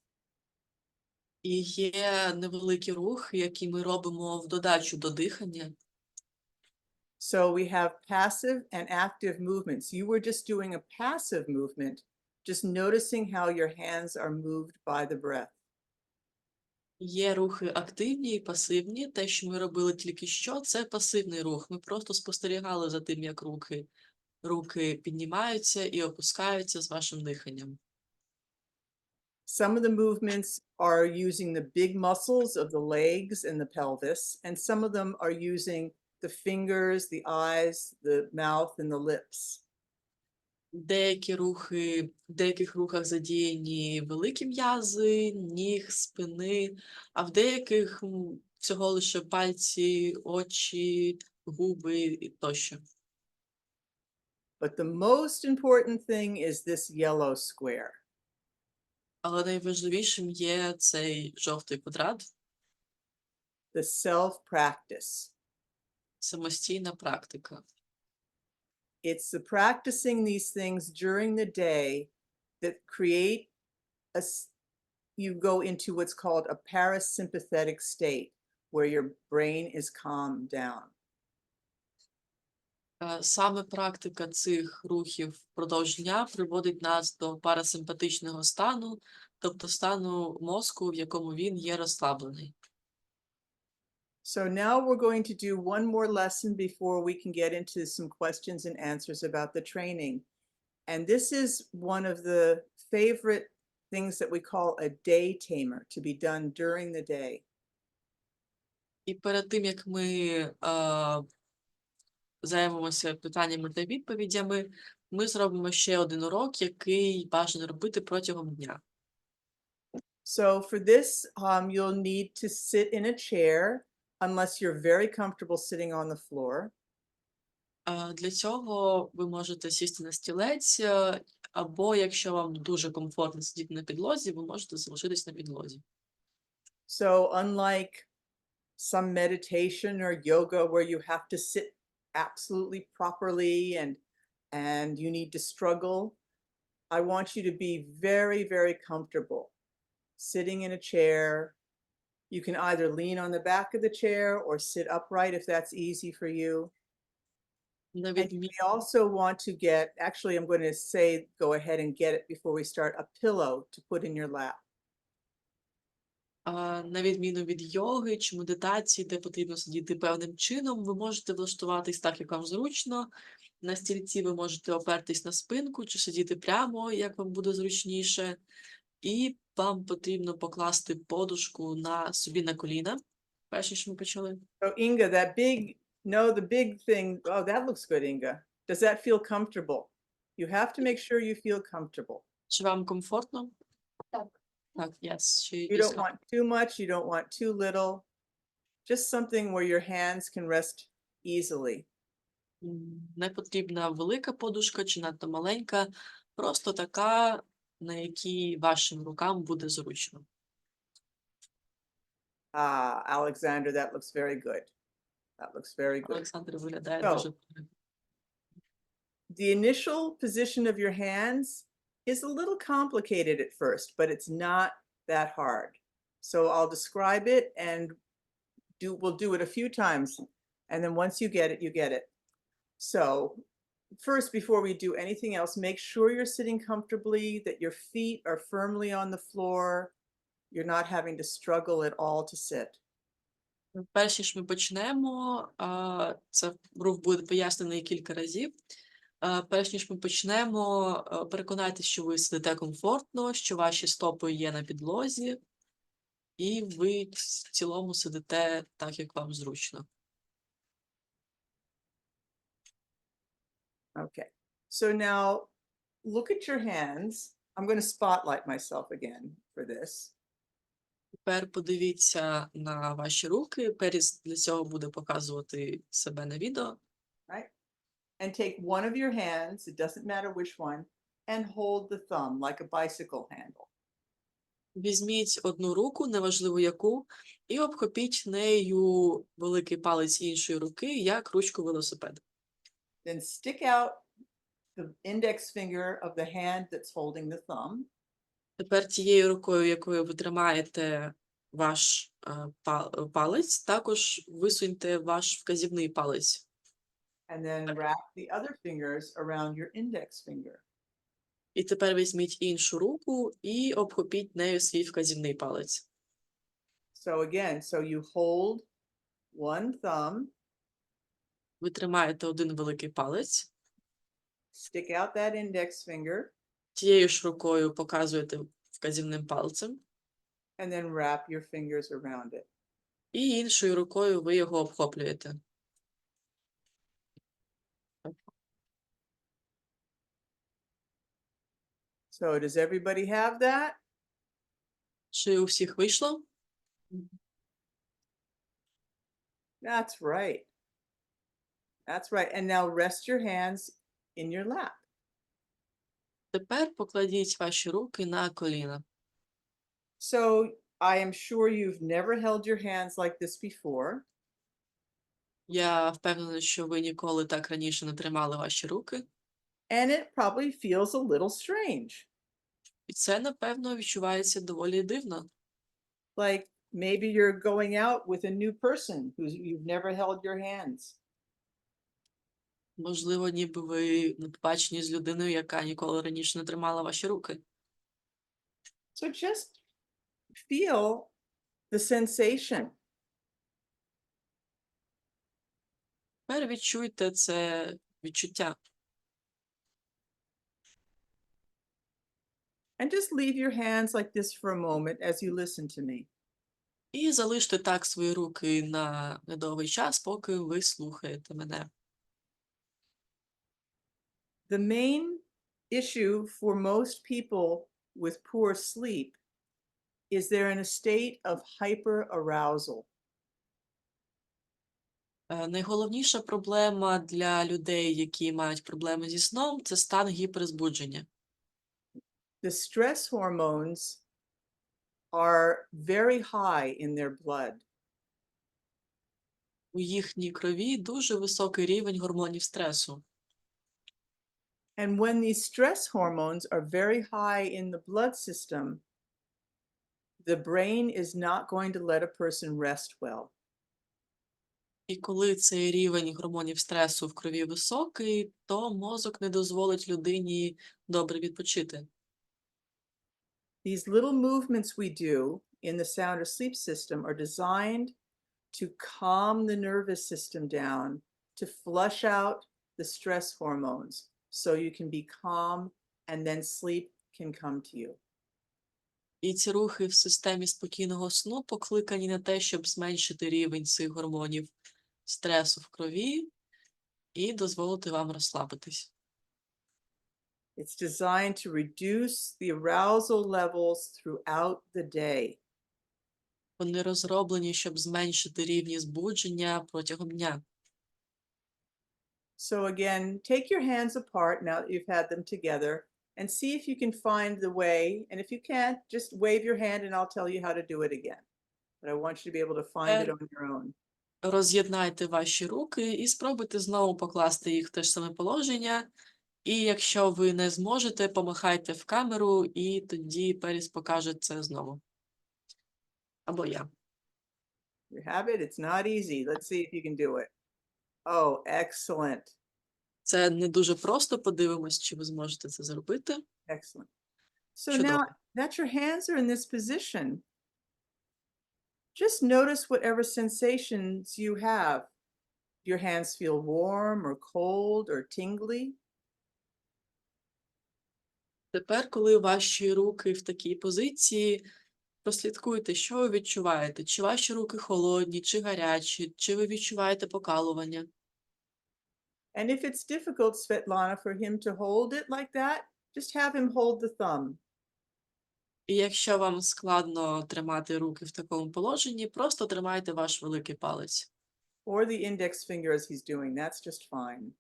І є невеликі рухи, які ми робимо в додачу до дихання. So we have passive and active movements. You were just doing a passive movement, just noticing how your hands are moved by the breath. Є рухи активні і пасивні. Те, що ми робили тільки що, це пасивний рух. Ми просто спостерігали за тим, як руки піднімаються і опускаються з вашим диханням. Some of the movements are using the big muscles of the legs and the pelvis, and some of them are using the fingers, the eyes, the mouth, and the lips. В деяких рухах задіяні великі м'язи, ніг, спини, а в деяких всього лише пальці, очі, губи і тощо. But the most important thing is this yellow square. Але найважливішим є цей жовтий квадрат, The self-practice. самостійна практика. It's the practicing these things during the day that create you go into what's called a parasympathetic state, where your brain is calmed down. Саме практика цих рухів впродовж дня приводить нас до парасимпатичного стану, тобто стану мозку, в якому він є розслаблений. So now we're going to do one more lesson before we can get into some questions and answers about the training. And this is one of the favorite things that we call a day tamer, to be done during the day. І перед тим, як ми займемося питаннями та відповідями, ми зробимо ще один урок, який бажано робити протягом дня. So for this, you'll need to sit in a chair unless you're very comfortable sitting on the floor. Для цього ви можете сісти на стілець, або якщо вам дуже комфортно сидіти на підлозі, ви можете залишитись на підлозі. So unlike some meditation or yoga where you have to sit absolutely properly and you need to struggle, I want you to be very, very comfortable sitting in a chair. You can either lean on the back of the chair or sit upright if that's easy for you. And you may also want to get, actually, I'm going to say, go ahead and get it before we start, a pillow to put in your lap. На відміну від йоги чи медитації, де потрібно сидіти певним чином, ви можете влаштуватись так, як вам зручно. На стільці ви можете опертись на спинку чи сидіти прямо, як вам буде зручніше. І вам потрібно покласти подушку собі на коліна, перш ніж ми почали. So Inga, the big thing, oh, that looks good, Inga. Does that feel comfortable? You have to make sure you feel comfortable. Чи вам комфортно? Так. Так, yes. You don't want too much, you don't want too little. Just something where your hands can rest easily. Не потрібна велика подушка чи надто маленька, просто така, на якій вашим рукам буде зручно. Alexander, that looks very good. That looks very good. Олександр виглядає So, дуже. The initial position of your hands is a little complicated at first, but it's not that hard. So I'll describe it and we'll do it a few times. And then once you get it, you get it. So first, before we do anything else, make sure you're sitting comfortably, that your feet are firmly on the floor. You're not having to struggle at all to sit. Перш ніж ми почнемо, це рух буде пояснений кілька разів. Перш ніж ми почнемо, переконайтеся, що ви сидите комфортно, що ваші стопи є на підлозі, і ви в цілому сидите так, як вам зручно. Okay, so now look at your hands. I'm going to spotlight myself again for this. Тепер подивіться на ваші руки. Періс для цього буде показувати себе на відео. Right? And take one of your hands, it doesn't matter which one, and hold the thumb like a bicycle handle. Візьміть одну руку, неважливо яку, і обхопіть нею великий палець іншої руки, як ручку велосипеда. Then stick out the index finger of the hand that's holding the thumb. Тепер тією рукою, якою ви тримаєте ваш палець, також висуньте ваш вказівний палець. And then wrap the other fingers around your index finger. І тепер візьміть іншу руку і обхопіть нею свій вказівний палець. So again, so you hold one thumb, Ви тримаєте один великий палець, stick out that index finger, тією ж рукою показуєте вказівним пальцем, and then wrap your fingers around it. і іншою рукою ви його обхоплюєте. So does everybody have that? Чи у всіх вийшло? That's right. That's right. And now rest your hands in your lap. Тепер покладіть ваші руки на коліна. So I am sure you've never held your hands like this before. Я впевнена, що ви ніколи так раніше не тримали ваші руки. And it probably feels a little strange. І це, напевно, відчувається доволі дивно. Like maybe you're going out with a new person who you've never held your hands. Можливо, ніби ви на побаченні з людиною, яка ніколи раніше не тримала ваші руки. So just feel the sensation. Тепер відчуйте це відчуття. And just leave your hands like this for a moment as you listen to me. І залиште так свої руки на недовгий час, поки ви слухаєте мене. The main issue for most people with poor sleep is they're in a state of hyperarousal. Найголовніша проблема для людей, які мають проблеми зі сном, це стан гіперзбудження. The stress hormones are very high in their blood. У їхній крові дуже високий рівень гормонів стресу. And when these stress hormones are very high in the blood system, the brain is not going to let a person rest well. І коли цей рівень гормонів стресу в крові високий, то мозок не дозволить людині добре відпочити. These little movements we do in the sound asleep system are designed to calm the nervous system down, to flush out the stress hormones so you can be calm and then sleep can come to you. І ці рухи в системі спокійного сну покликані на те, щоб зменшити рівень цих гормонів стресу в крові і дозволити вам розслабитись. It's designed to reduce the arousal levels throughout the day. Вони розроблені, щоб зменшити рівні збудження протягом дня. So again, take your hands apart now that you've had them together and see if you can find the way. And if you can't, just wave your hand and I'll tell you how to do it again. But I want you to be able to find it on your own. Роз'єднайте ваші руки і спробуйте знову покласти їх в те ж саме положення. І якщо ви не зможете, помахайте в камеру, і тоді Періс покаже це знову. Або я. You have it? It's not easy. Let's see if you can do it. Oh, excellent. Це не дуже просто, подивимось, чи ви зможете це зробити. Excellent. So Чудово. now that your hands are in this position, just notice whatever sensations you have. Do your hands feel warm or cold or tingly? Тепер, коли ваші руки в такій позиції, прослідкуйте, що ви відчуваєте. Чи ваші руки холодні, чи гарячі, чи ви відчуваєте покалування. And if it's difficult, Svetlana, for him to hold it like that, just have him hold the thumb. І якщо вам складно тримати руки в такому положенні, просто тримайте ваш великий палець. Or the index finger as he's doing. That's just fine.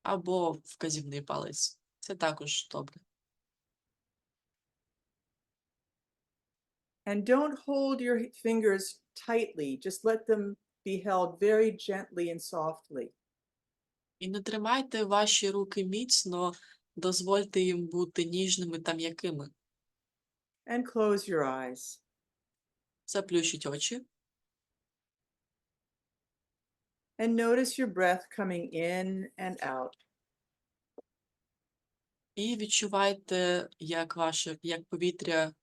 Або вказівний палець. Це також добре. And don't hold your fingers tightly. Just let them be held very gently and softly. І не тримайте ваші руки міцно, дозвольте їм бути ніжними та м'якими. And close your eyes. Заплющіть очі. And notice your breath coming in and out. І відчувайте, як повітря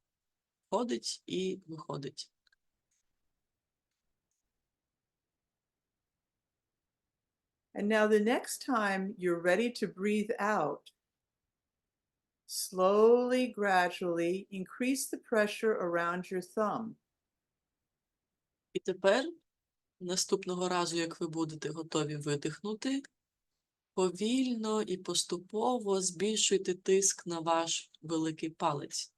входить і виходить. And now the next time you're ready to breathe out, slowly, gradually increase the pressure around your thumb. І тепер, наступного разу, як ви будете готові видихнути, повільно і поступово збільшуйте тиск на ваш великий палець.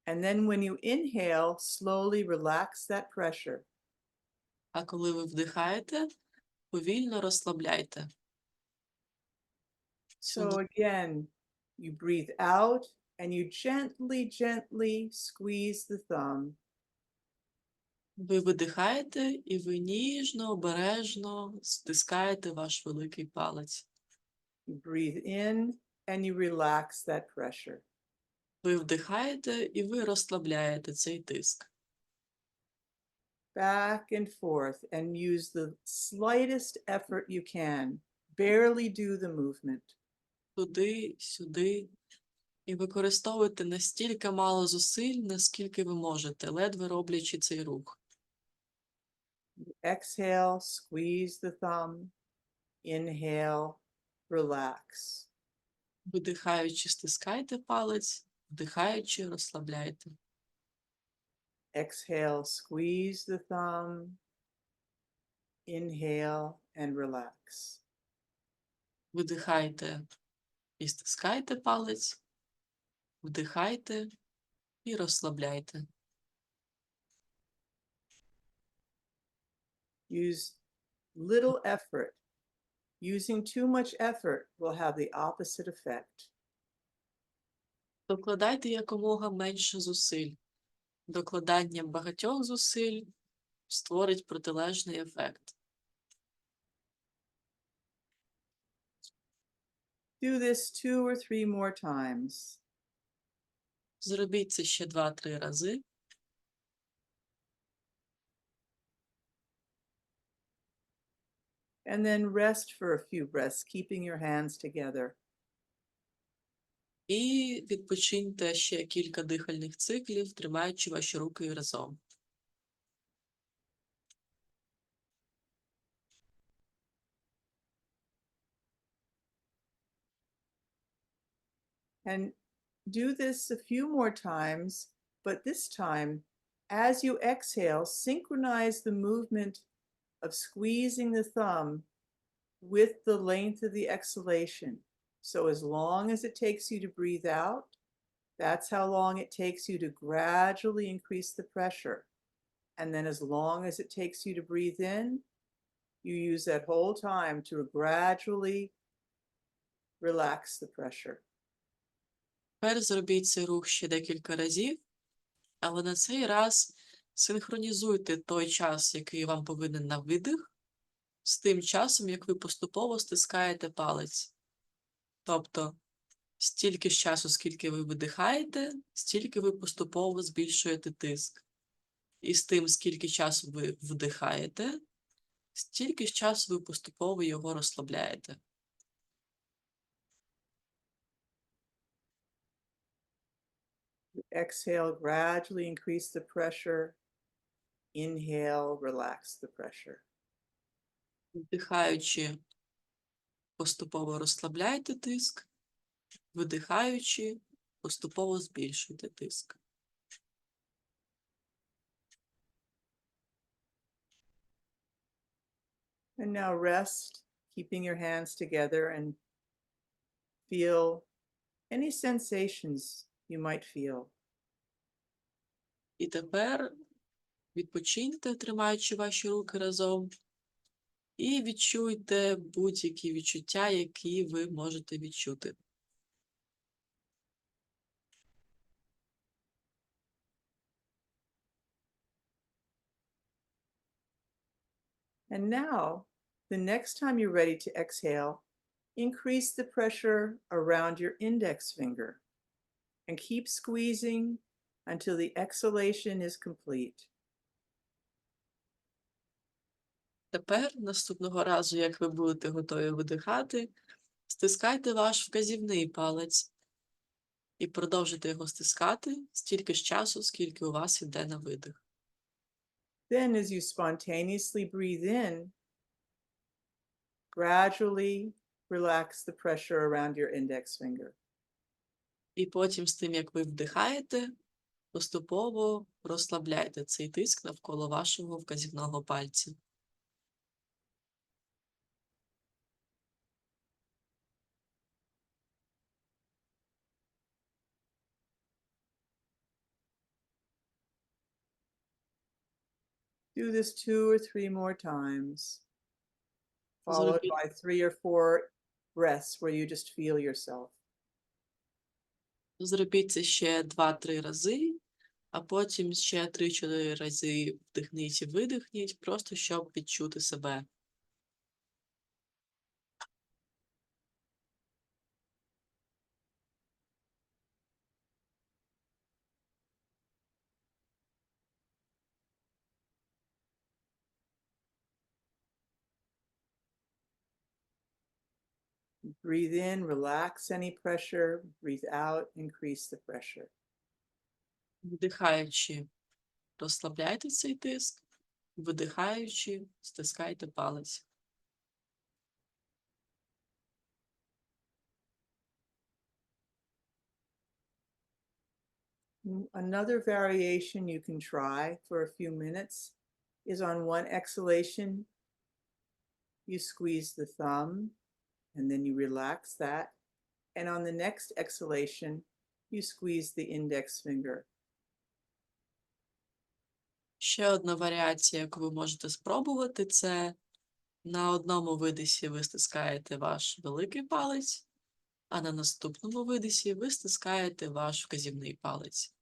And then when you inhale, slowly relax that pressure. А коли ви вдихаєте, повільно розслабляйте. So again, you breathe out and you gently, gently squeeze the thumb. Ви видихаєте і ви ніжно, обережно стискаєте ваш великий палець. You breathe in and you relax that pressure. Ви вдихаєте і ви розслабляєте цей тиск. Back and forth and use the slightest effort you can. Barely do the movement. Туди, сюди. І використовуйте настільки мало зусиль, наскільки ви можете, ледве роблячи цей рух. Exhale, squeeze the thumb. Inhale, relax. Видихаючи, стискайте палець, вдихаючи, розслабляйте. Exhale, squeeze the thumb. Inhale and relax. Видихайте і стискайте палець, вдихайте і розслабляйте. Use little effort. Using too much effort will have the opposite effect. Докладайте якомога менше зусиль. Докладання багатьох зусиль створить протилежний ефект. Do this 2 or 3 more times. Зробіть це ще 2-3 рази. And then rest for a few breaths, keeping your hands together. І відпочиньте ще кілька дихальних циклів, тримаючи ваші руки разом. And do this a few more times, but this time, as you exhale, synchronize the movement of squeezing the thumb with the length of the exhalation. So as long as it takes you to breathe out, that's how long it takes you to gradually increase the pressure. And then as long as it takes you to breathe in, you use that whole time to gradually relax the pressure. Тепер зробіть цей рух ще декілька разів, але на цей раз синхронізуйте той час, який вам повинен на видих, з тим часом, як ви поступово стискаєте палець. Тобто, стільки ж часу, скільки ви видихаєте, стільки ви поступово збільшуєте тиск. І з тим, скільки часу ви вдихаєте, стільки ж часу ви поступово його розслабляєте. Exhale, gradually increase the pressure. Inhale, relax the pressure. Вдихаючи, поступово розслабляйте тиск. Видихаючи, поступово збільшуйте тиск. And now rest, keeping your hands together, and feel any sensations you might feel. І тепер відпочиньте, тримаючи ваші руки разом, і відчуйте будь-які відчуття, які ви можете відчути. And now The next time you're ready to exhale, increase the pressure around your index finger and keep squeezing until the exhalation is complete. Тепер, наступного разу, як ви будете готові видихати, стискайте ваш вказівний палець і продовжуйте його стискати стільки ж часу, скільки у вас йде на видих. Then, as you spontaneously breathe in, gradually relax the pressure around your index finger. І потім, з тим, як ви вдихаєте, поступово розслабляйте цей тиск навколо вашого вказівного пальця. Do this 2 or 3 more times, followed Зробіть, by 3 or 4 breaths where you just feel yourself. зробіть це ще 2-3 рази, а потім ще 3-4 рази вдихніть і видихніть, просто щоб відчути себе. Breathe in, relax any pressure. Breathe out, increase the pressure. Вдихаючи, розслабляйте цей тиск, видихаючи, стискайте палець. Another variation you can try for a few minutes is on one exhalation, you squeeze the thumb and then you relax that. And on the next exhalation, you squeeze the index finger. Ще одна варіація, яку ви можете спробувати, це на одному видисі ви стискаєте ваш великий палець, а на наступному видисі ви стискаєте ваш вказівний палець.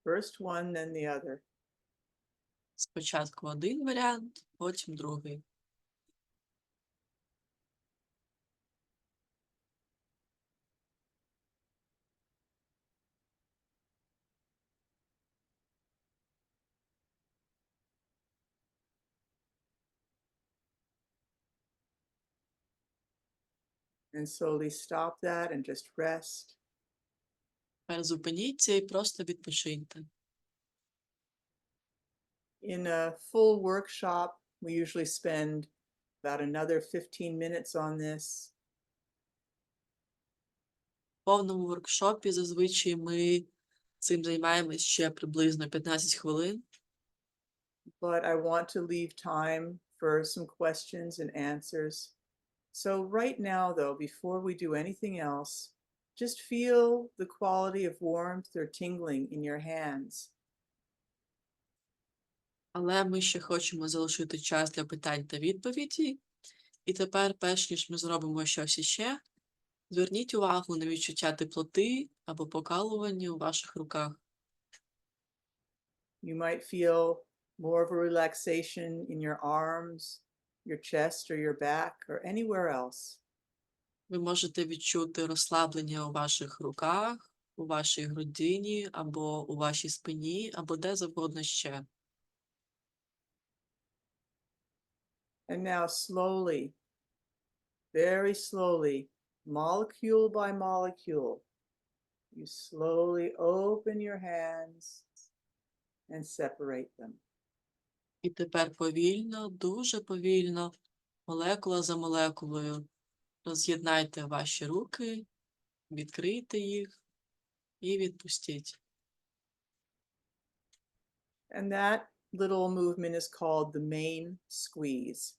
First one, then the other. Спочатку один варіант, потім другий. And slowly stop that and just rest. Тепер зупиніться і просто відпочиньте. In a full workshop, we usually spend about another 15 minutes on this. В повному воркшопі зазвичай ми цим займаємось ще приблизно 15 хвилин. But I want to leave time for some questions and answers. So right now, though, before we do anything else, just feel the quality of warmth or tingling in your hands. Але ми ще хочемо залишити час для питань та відповідей. І тепер, перш ніж ми зробимо щось іще, зверніть увагу на відчуття теплоти або покалування у ваших руках. You might feel more of a relaxation in your arms, your chest, or your back, or anywhere else. Ви можете відчути розслаблення у ваших руках, у вашій грудині, або у вашій спині, або де завгодно ще. And now slowly, very slowly, molecule by molecule, you slowly open your hands and separate them. І тепер повільно, дуже повільно, молекула за молекулою, роз'єднайте ваші руки, відкрийте їх і відпустіть. And that little movement is called the main squeeze.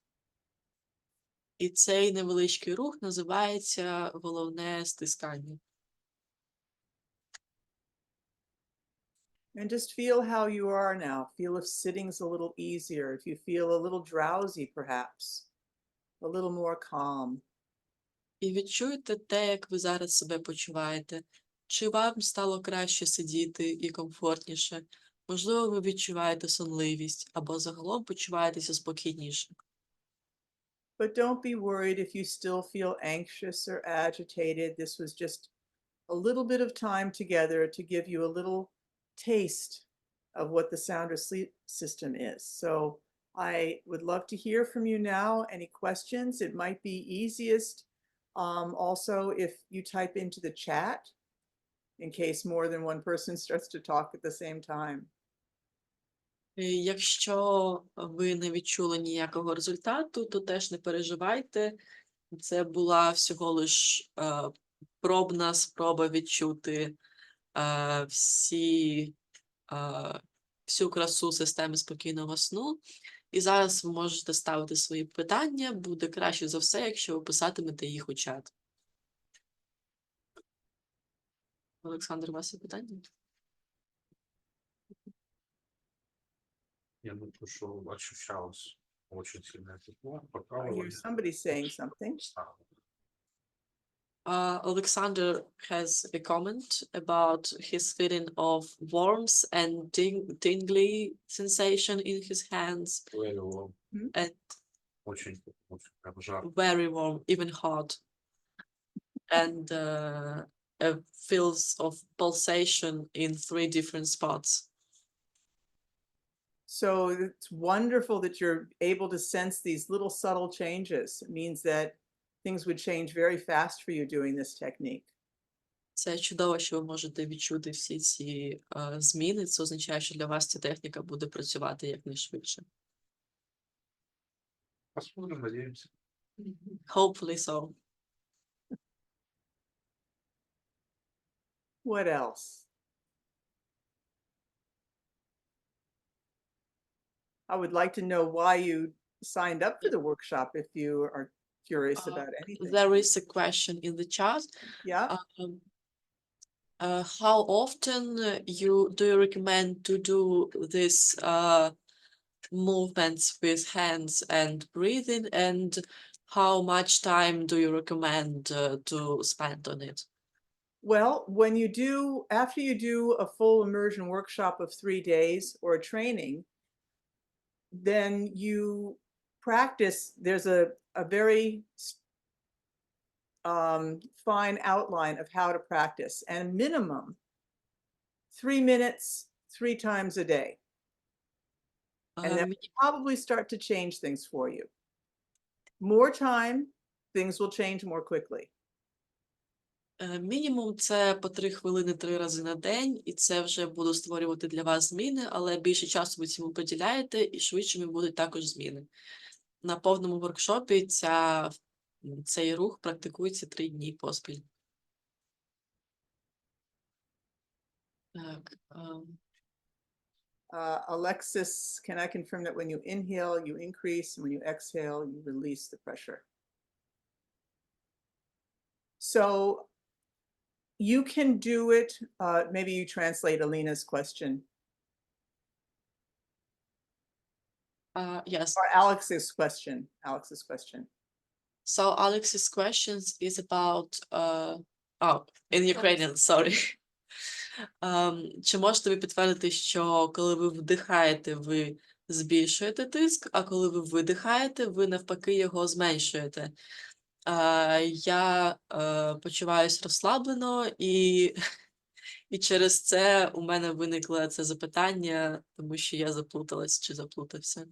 І цей невеличкий рух називається головне стискання. And just feel how you are now. Feel if sitting's a little easier, if you feel a little drowsy perhaps, a little more calm. І відчуйте те, як ви зараз себе почуваєте. Чи вам стало краще сидіти і комфортніше? Можливо, ви відчуваєте сонливість або загалом почуваєтеся спокійніше. But don't be worried if you still feel anxious or agitated. This was just a little bit of time together to give you a little taste of what the sound asleep system is. So I would love to hear from you now. Any questions? It might be easiest also if you type into the chat in case more than one person starts to talk at the same time. Якщо ви не відчули ніякого результату, то теж не переживайте. Це була всього лиш пробна спроба відчути всю красу системи спокійного сну. І зараз ви можете ставити свої питання. Буде краще за все, якщо ви писатимете їх у чат. Олександр, у вас є питання? Я думаю, что ощущалось очень сильное тепло. I Покалывание. hear somebody saying something. Alexander has a comment about his feeling of warmth and tingly sensation in his hands, Very warm. and Очень прям жарко. very warm, even hot, and feels of pulsation in 3 different spots. So it's wonderful that you're able to sense these little subtle changes. It means that things would change very fast for you doing this technique. Це чудово, що ви можете відчути всі ці зміни. Це означає, що для вас ця техніка буде працювати якнайшвидше. Посмотрим, надеемся. Hopefully so. What else? I would like to know why you signed up for the workshop if you are curious about anything. There is a question in the chat. Yeah. How often do you recommend to do this movements with hands and breathing, and how much time do you recommend to spend on it? Well, when you do, after you do a full immersion workshop of 3 days or a training, then you practice. There's a very fine outline of how to practice, and minimum 3 minutes 3 times a day. And that will probably start to change things for you. More time, things will change more quickly. Мінімум це по 3 хвилини 3 рази на день, і це вже буде створювати для вас зміни, але більше часу ви цьому приділяєте, і швидшими будуть також зміни. На повному воркшопі цей рух практикується 3 дні поспіль. Так. Alexis, can I confirm that when you inhale, you increase, and when you exhale, you release the pressure? So you can do it. Maybe you translate Alina's question. Yes. Or Alex's question. Alex's question. So Alex's questions is about in Ukrainian, sorry. Чи можете ви підтвердити, що коли ви вдихаєте, ви збільшуєте тиск, а коли ви видихаєте, ви навпаки його зменшуєте? Я почуваюся розслаблено, і через це у мене виникло це запитання, тому що я заплуталась чи заплутався.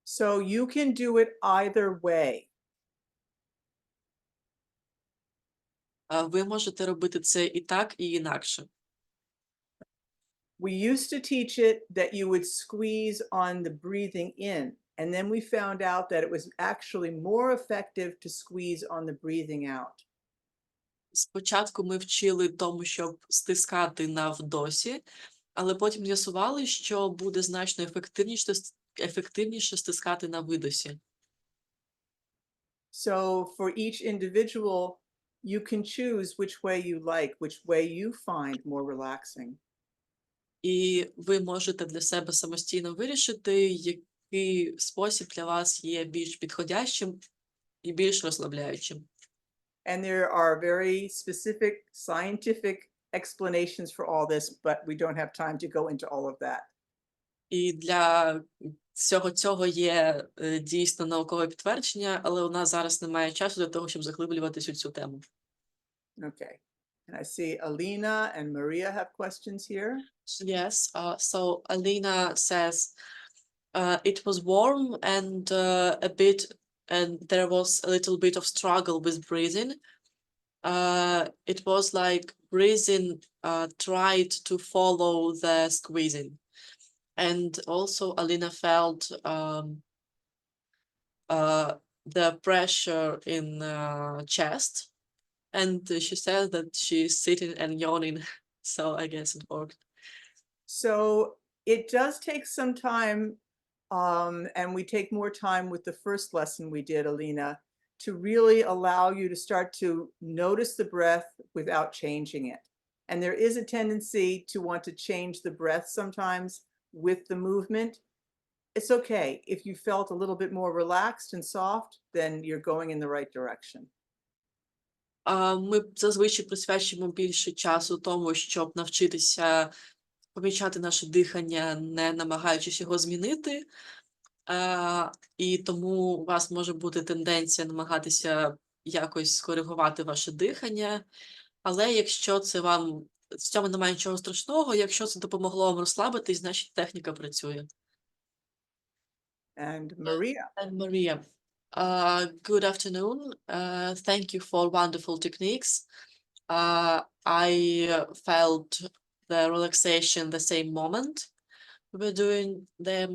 So you can do it either way. Ви можете робити це і так, і інакше. We used to teach it that you would squeeze on the breathing in, and then we found out that it was actually more effective to squeeze on the breathing out. Спочатку ми вчили тому, щоб стискати на вдосі, але потім з'ясували, що буде значно ефективніше стискати на видосі. So for each individual, you can choose which way you like, which way you find more relaxing. І ви можете для себе самостійно вирішити, який спосіб для вас є більш підходящим і більш розслабляючим. And there are very specific scientific explanations for all this, but we don't have time to go into all of that. І для всього цього є дійсно наукове підтвердження, але у нас зараз немає часу для того, щоб заглиблюватись у цю тему. Okay. And I see Alina and Maria have questions here. Yes, so Alina says, it was warm and there was a little bit of struggle with breathing. It was like breathing tried to follow the squeezing. And also Alina felt the pressure in chest. And she said that she's sitting and yawning. So I guess it worked. So it does take some time, and we take more time with the first lesson we did, Alina, to really allow you to start to notice the breath without changing it. And there is a tendency to want to change the breath sometimes with the movement. It's okay. If you felt a little bit more relaxed and soft, then you're going in the right direction. Ми зазвичай присвячуємо більше часу тому, щоб навчитися помічати наше дихання, не намагаючись його змінити. І тому у вас може бути тенденція намагатися якось скоригувати ваше дихання. Але якщо це в цьому немає нічого страшного, якщо це допомогло вам розслабитись, значить техніка працює. And Maria. And Maria, good afternoon. Thank you for wonderful techniques. I felt the relaxation the same moment we were doing them.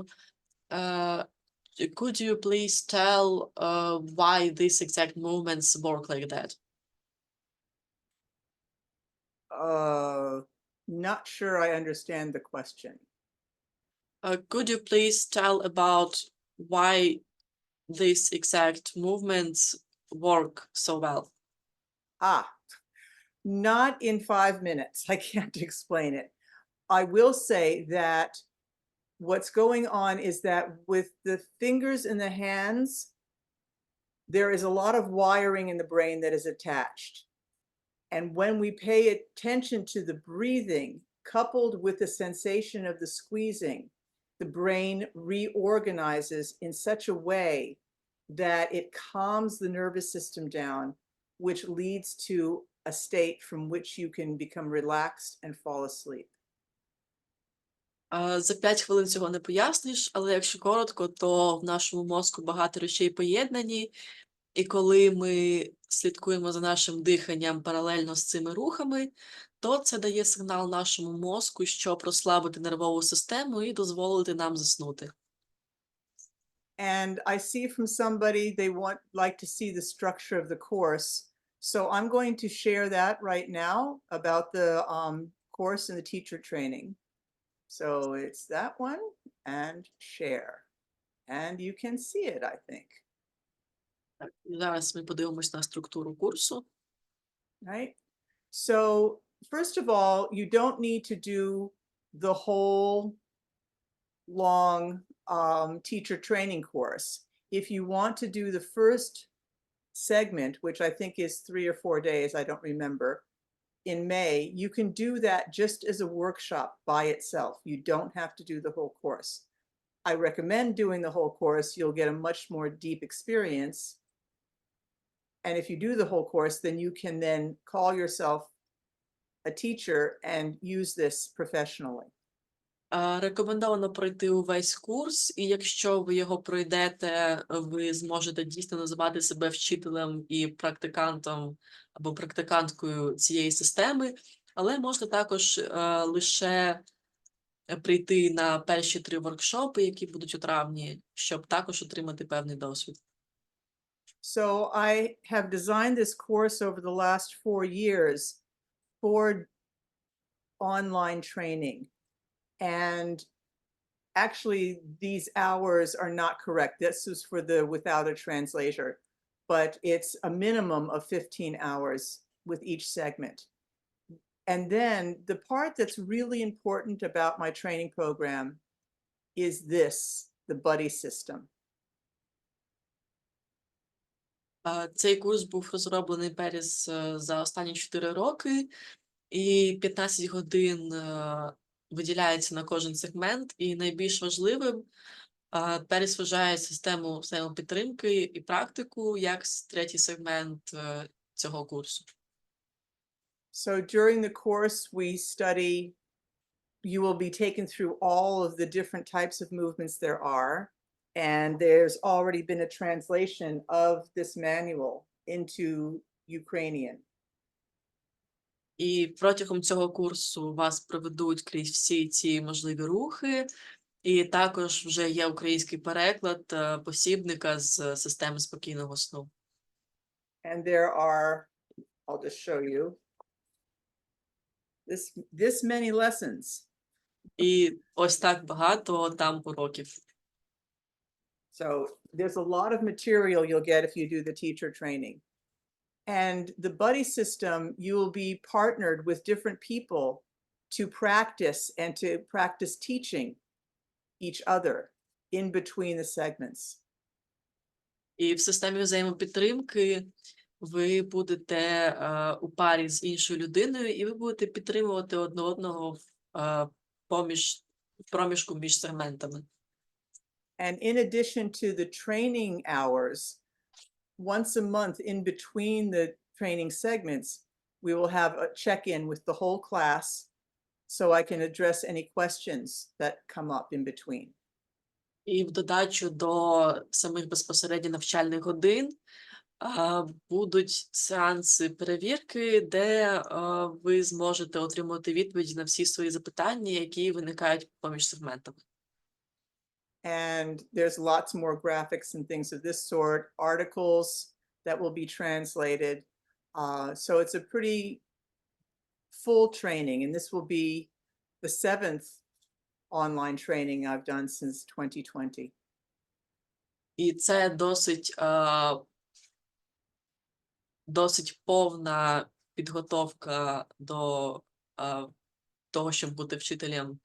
Could you please tell why these exact movements work like that? Not sure I understand the question. Could you please tell about why these exact movements work so well? Not in 5 minutes. I can't explain it. I will say that what's going on is that with the fingers and the hands, there is a lot of wiring in the brain that is attached. And when we pay attention to the breathing, coupled with the sensation of the squeezing, the brain reorganizes in such a way that it calms the nervous system down, which leads to a state from which you can become relaxed and fall asleep. За 5 хвилин цього не поясниш, але якщо коротко, то в нашому мозку багато речей поєднані, і коли ми слідкуємо за нашим диханням паралельно з цими рухами, то це дає сигнал нашому мозку, щоб розслабити нервову систему і дозволити нам заснути. And I see from somebody they like to see the structure of the course. So I'm going to share that right now about the course and the teacher training. So it's that one and share. And you can see it, I think. Зараз ми подивимось на структуру курсу. Right? So first of all, you don't need to do the whole long teacher training course. If you want to do the first segment, which I think is 3 or 4 days, I don't remember, in May, you can do that just as a workshop by itself. You don't have to do the whole course. I recommend doing the whole course. You'll get a much more deep experience. And if you do the whole course, then you can then call yourself a teacher and use this professionally. Рекомендовано пройти увесь курс, і якщо ви його пройдете, ви зможете дійсно називати себе вчителем і практикантом або практиканткою цієї системи, але можна також лише прийти на перші 3 воркшопи, які будуть у травні, щоб також отримати певний досвід. So I have designed this course over the last 4 years for online training. And actually, these hours are not correct. This is for the without a translator, but it's a minimum of 15 hours with each segment. And then the part that's really important about my training program is this, the buddy system. Цей курс був розроблений Періс за останні 4 роки, і 15 годин виділяється на кожен сегмент. І найбільш важливим Періс вважає систему підтримки і практику як третій сегмент цього курсу. So during the course, we study, you will be taken through all of the different types of movements there are. And there's already been a translation of this manual into Ukrainian. І протягом цього курсу вас проведуть крізь всі ці можливі рухи, і також вже є український переклад посібника з системи спокійного сну. And there are, I'll just show you, this many lessons. І ось так багато там уроків. So there's a lot of material you'll get if you do the teacher training. And the buddy system, you will be partnered with different people to practice and to practice teaching each other in between the segments. І в системі взаємопідтримки ви будете у парі з іншою людиною, і ви будете підтримувати одне одного в проміжку між сегментами. And in addition to the training hours, once a month in between the training segments, we will have a check-in with the whole class so I can address any questions that come up in between. І в додачу до самих безпосередньо навчальних годин будуть сеанси перевірки, де ви зможете отримати відповіді на всі свої запитання, які виникають поміж сегментами. And there's lots more graphics and things of this sort, articles that will be translated. So it's a pretty full training, and this will be the 7th online training I've done since 2020. І це досить повна підготовка до того, щоб бути вчителем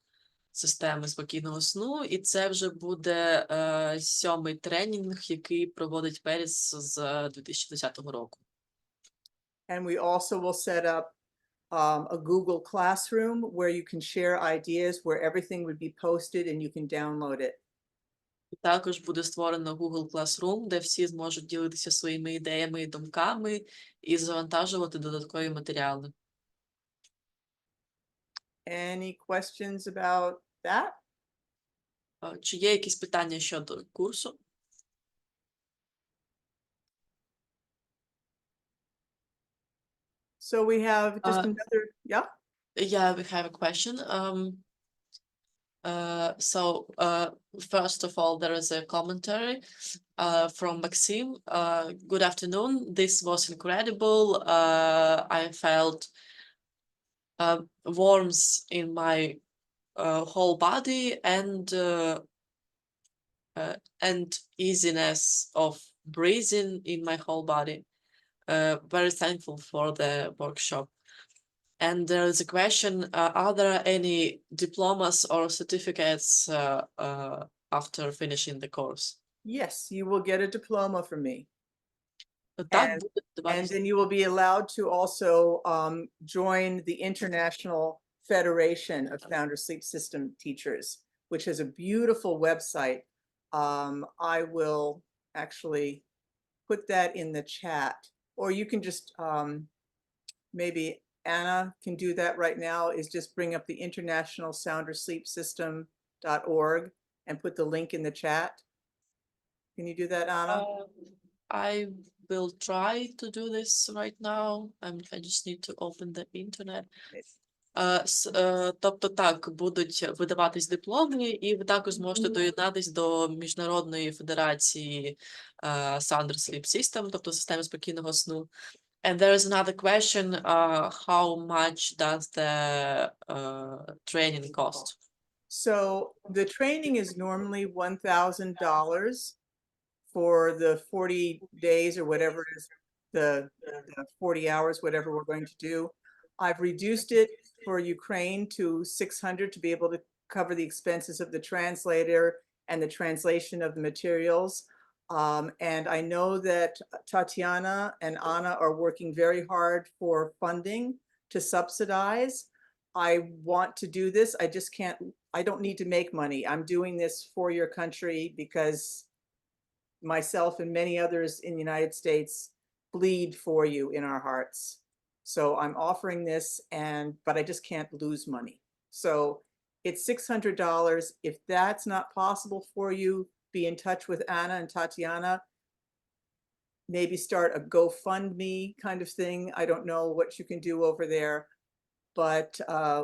системи спокійного сну, і це вже буде 7-й тренінг, який проводить Періс з 2010 року. And we also will set up a Google Classroom where you can share ideas, where everything would be posted and you can download it. І також буде створено Google Classroom, де всі зможуть ділитися своїми ідеями і думками і завантажувати додаткові матеріали. Any questions about that? Чи є якісь питання щодо курсу? So we have just another, yeah? Yeah, we have a question. First of all, there is a commentary from Maxime. Good afternoon. This was incredible. I felt warmth in my whole body and easiness of breathing in my whole body. Very thankful for the workshop. And there is a question, are there any diplomas or certificates after finishing the course? Yes, you will get a diploma from me. Так, And- буде And даватися. then you will be allowed to also join the International Federation of Sound or Sleep System Teachers, which has a beautiful website. I will actually put that in the chat, or you can just, maybe Anna can do that right now, is just bring up the International Sound or Sleep System.org and put the link in the chat. Can you do that, Anna? I will try to do this right now. I just need to open the internet. Тобто так, будуть видаватись дипломи, і ви також зможете доєднатись до Міжнародної федерації Sound Sleep System, тобто системи спокійного сну. And there is another question, how much does the training cost? So the training is normally $1,000 for the 40 days or whatever it is, the 40 hours, whatever we're going to do. I've reduced it for Ukraine to 600 to be able to cover the expenses of the translator and the translation of the materials. And I know that Tatiana and Anna are working very hard for funding to subsidize. I want to do this. I just can't, I don't need to make money. I'm doing this for your country because myself and many others in the United States bleed for you in our hearts. So I'm offering this but I just can't lose money. So it's $600. If that's not possible for you, be in touch with Anna and Tatiana. Maybe start a GoFundMe kind of thing. I don't know what you can do over there, but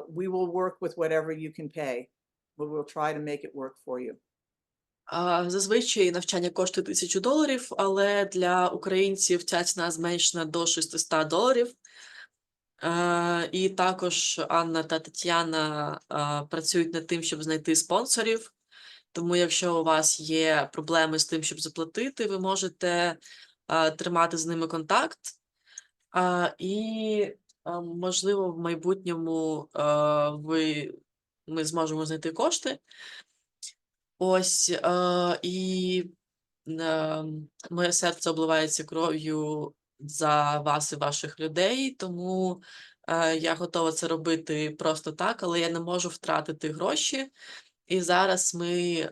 we will work with whatever you can pay. We will try to make it work for you. Зазвичай навчання коштує $1000, але для українців ця ціна зменшена до $600. І також Анна та Тетяна працюють над тим, щоб знайти спонсорів. Тому якщо у вас є проблеми з тим, щоб заплатити, ви можете тримати з ними контакт. І, можливо, в майбутньому ми зможемо знайти кошти. Ось, і моє серце обливається кров'ю за вас і ваших людей, тому я готова це робити просто так, але я не можу втратити гроші. І зараз ми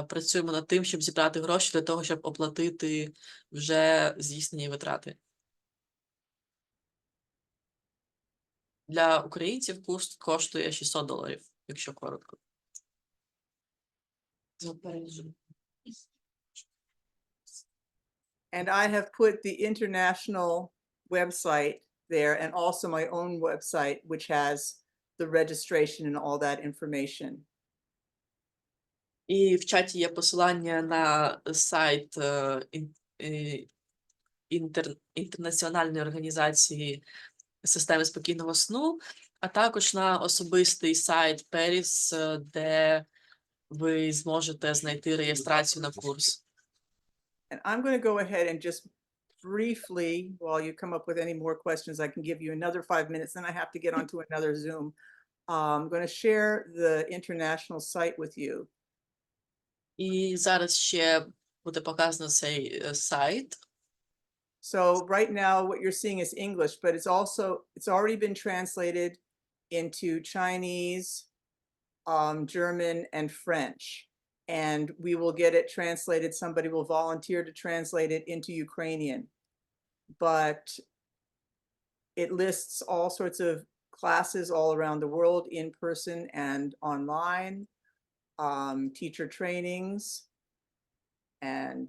працюємо над тим, щоб зібрати гроші для того, щоб оплатити вже здійснені витрати. Для українців курс коштує $600, якщо коротко. And I have put the international website there and also my own website, which has the registration and all that information. І в чаті є посилання на сайт Інтернаціональної організації системи спокійного сну, а також на особистий сайт Періс, де ви зможете знайти реєстрацію на курс. And I'm going to go ahead and just briefly, while you come up with any more questions, I can give you another 5 minutes, then I have to get onto another Zoom. I'm going to share the international site with you. І зараз ще буде показано цей сайт. So right now what you're seeing is English, but it's already been translated into Chinese, German, and French. And we will get it translated. Somebody will volunteer to translate it into Ukrainian. But it lists all sorts of classes all around the world, in person and online, teacher trainings, and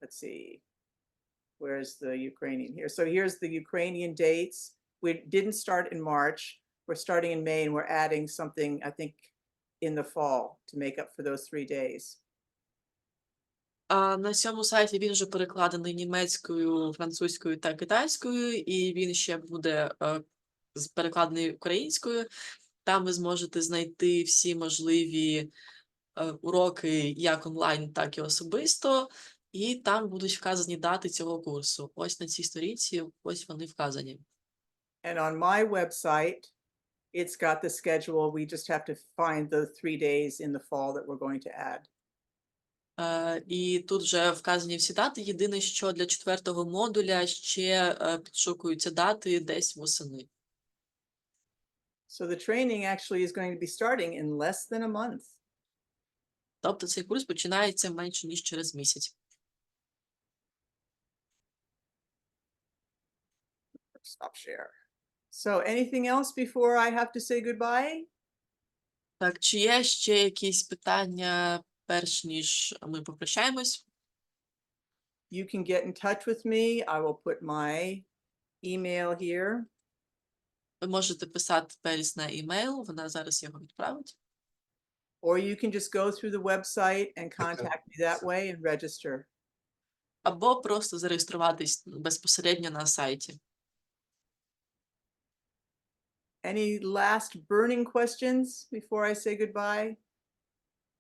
let's see, where's the Ukrainian here? So here's the Ukrainian dates. We didn't start in March. We're starting in May, and we're adding something, I think, in the fall to make up for those 3 days. На цьому сайті він вже перекладений німецькою, французькою та китайською, і він ще буде перекладений українською. Там ви зможете знайти всі можливі уроки як онлайн, так і особисто, і там будуть вказані дати цього курсу. Ось на цій сторінці, ось вони вказані. And on my website, it's got the schedule. We just have to find the 3 days in the fall that we're going to add. І тут вже вказані всі дати. Єдине, що для 4-го модуля ще підшукуються дати десь восени. So the training actually is going to be starting in less than a month. Тобто цей курс починається менше, ніж через місяць. Stop share. So anything else before I have to say goodbye? Так, чи є ще якісь питання, перш ніж ми попрощаємось? You can get in touch with me. I will put my email here. Ви можете писати Періс на імейл, вона зараз його відправить. Or you can just go through the website and contact me that way and register. Або просто зареєструватись безпосередньо на сайті. Any last burning questions before I say goodbye?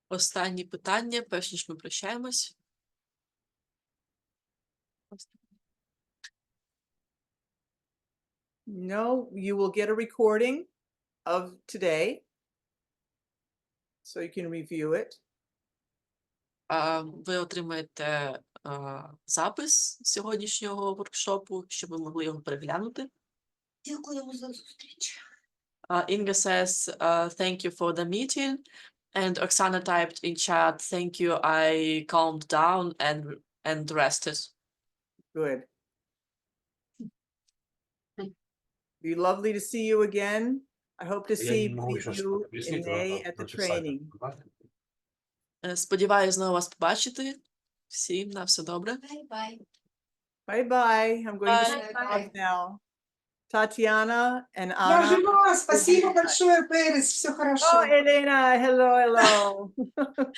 Останні питання, перш ніж ми прощаємось. No, you will get a recording of today, so you can review it. ви отримаєте запис сьогоднішнього воркшопу, щоб ви могли його переглянути. Дякуємо за зустріч. Inga says, thank you for the meeting. And Oksana typed in chat, thank you, I calmed down and rested. Good. Be lovely to see you again. I hope to Я see не могу сейчас you in объяснить, May надо at the написать. training. Сподіваюсь знову вас побачити. Всім на все добре. Бай-бай. Bye-bye. I'm going to Bye. sign off now. Tatiana and Я Anna. жива, спасибо большое, Пэрис, все хорошо. Oh, Elena, hello.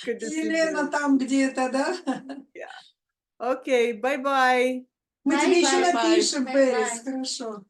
Good to see Елена you. там где-то, да? Okay, bye-bye. Мы тебе еще Bye-bye. напишем, Bye-bye. Пэрис, хорошо.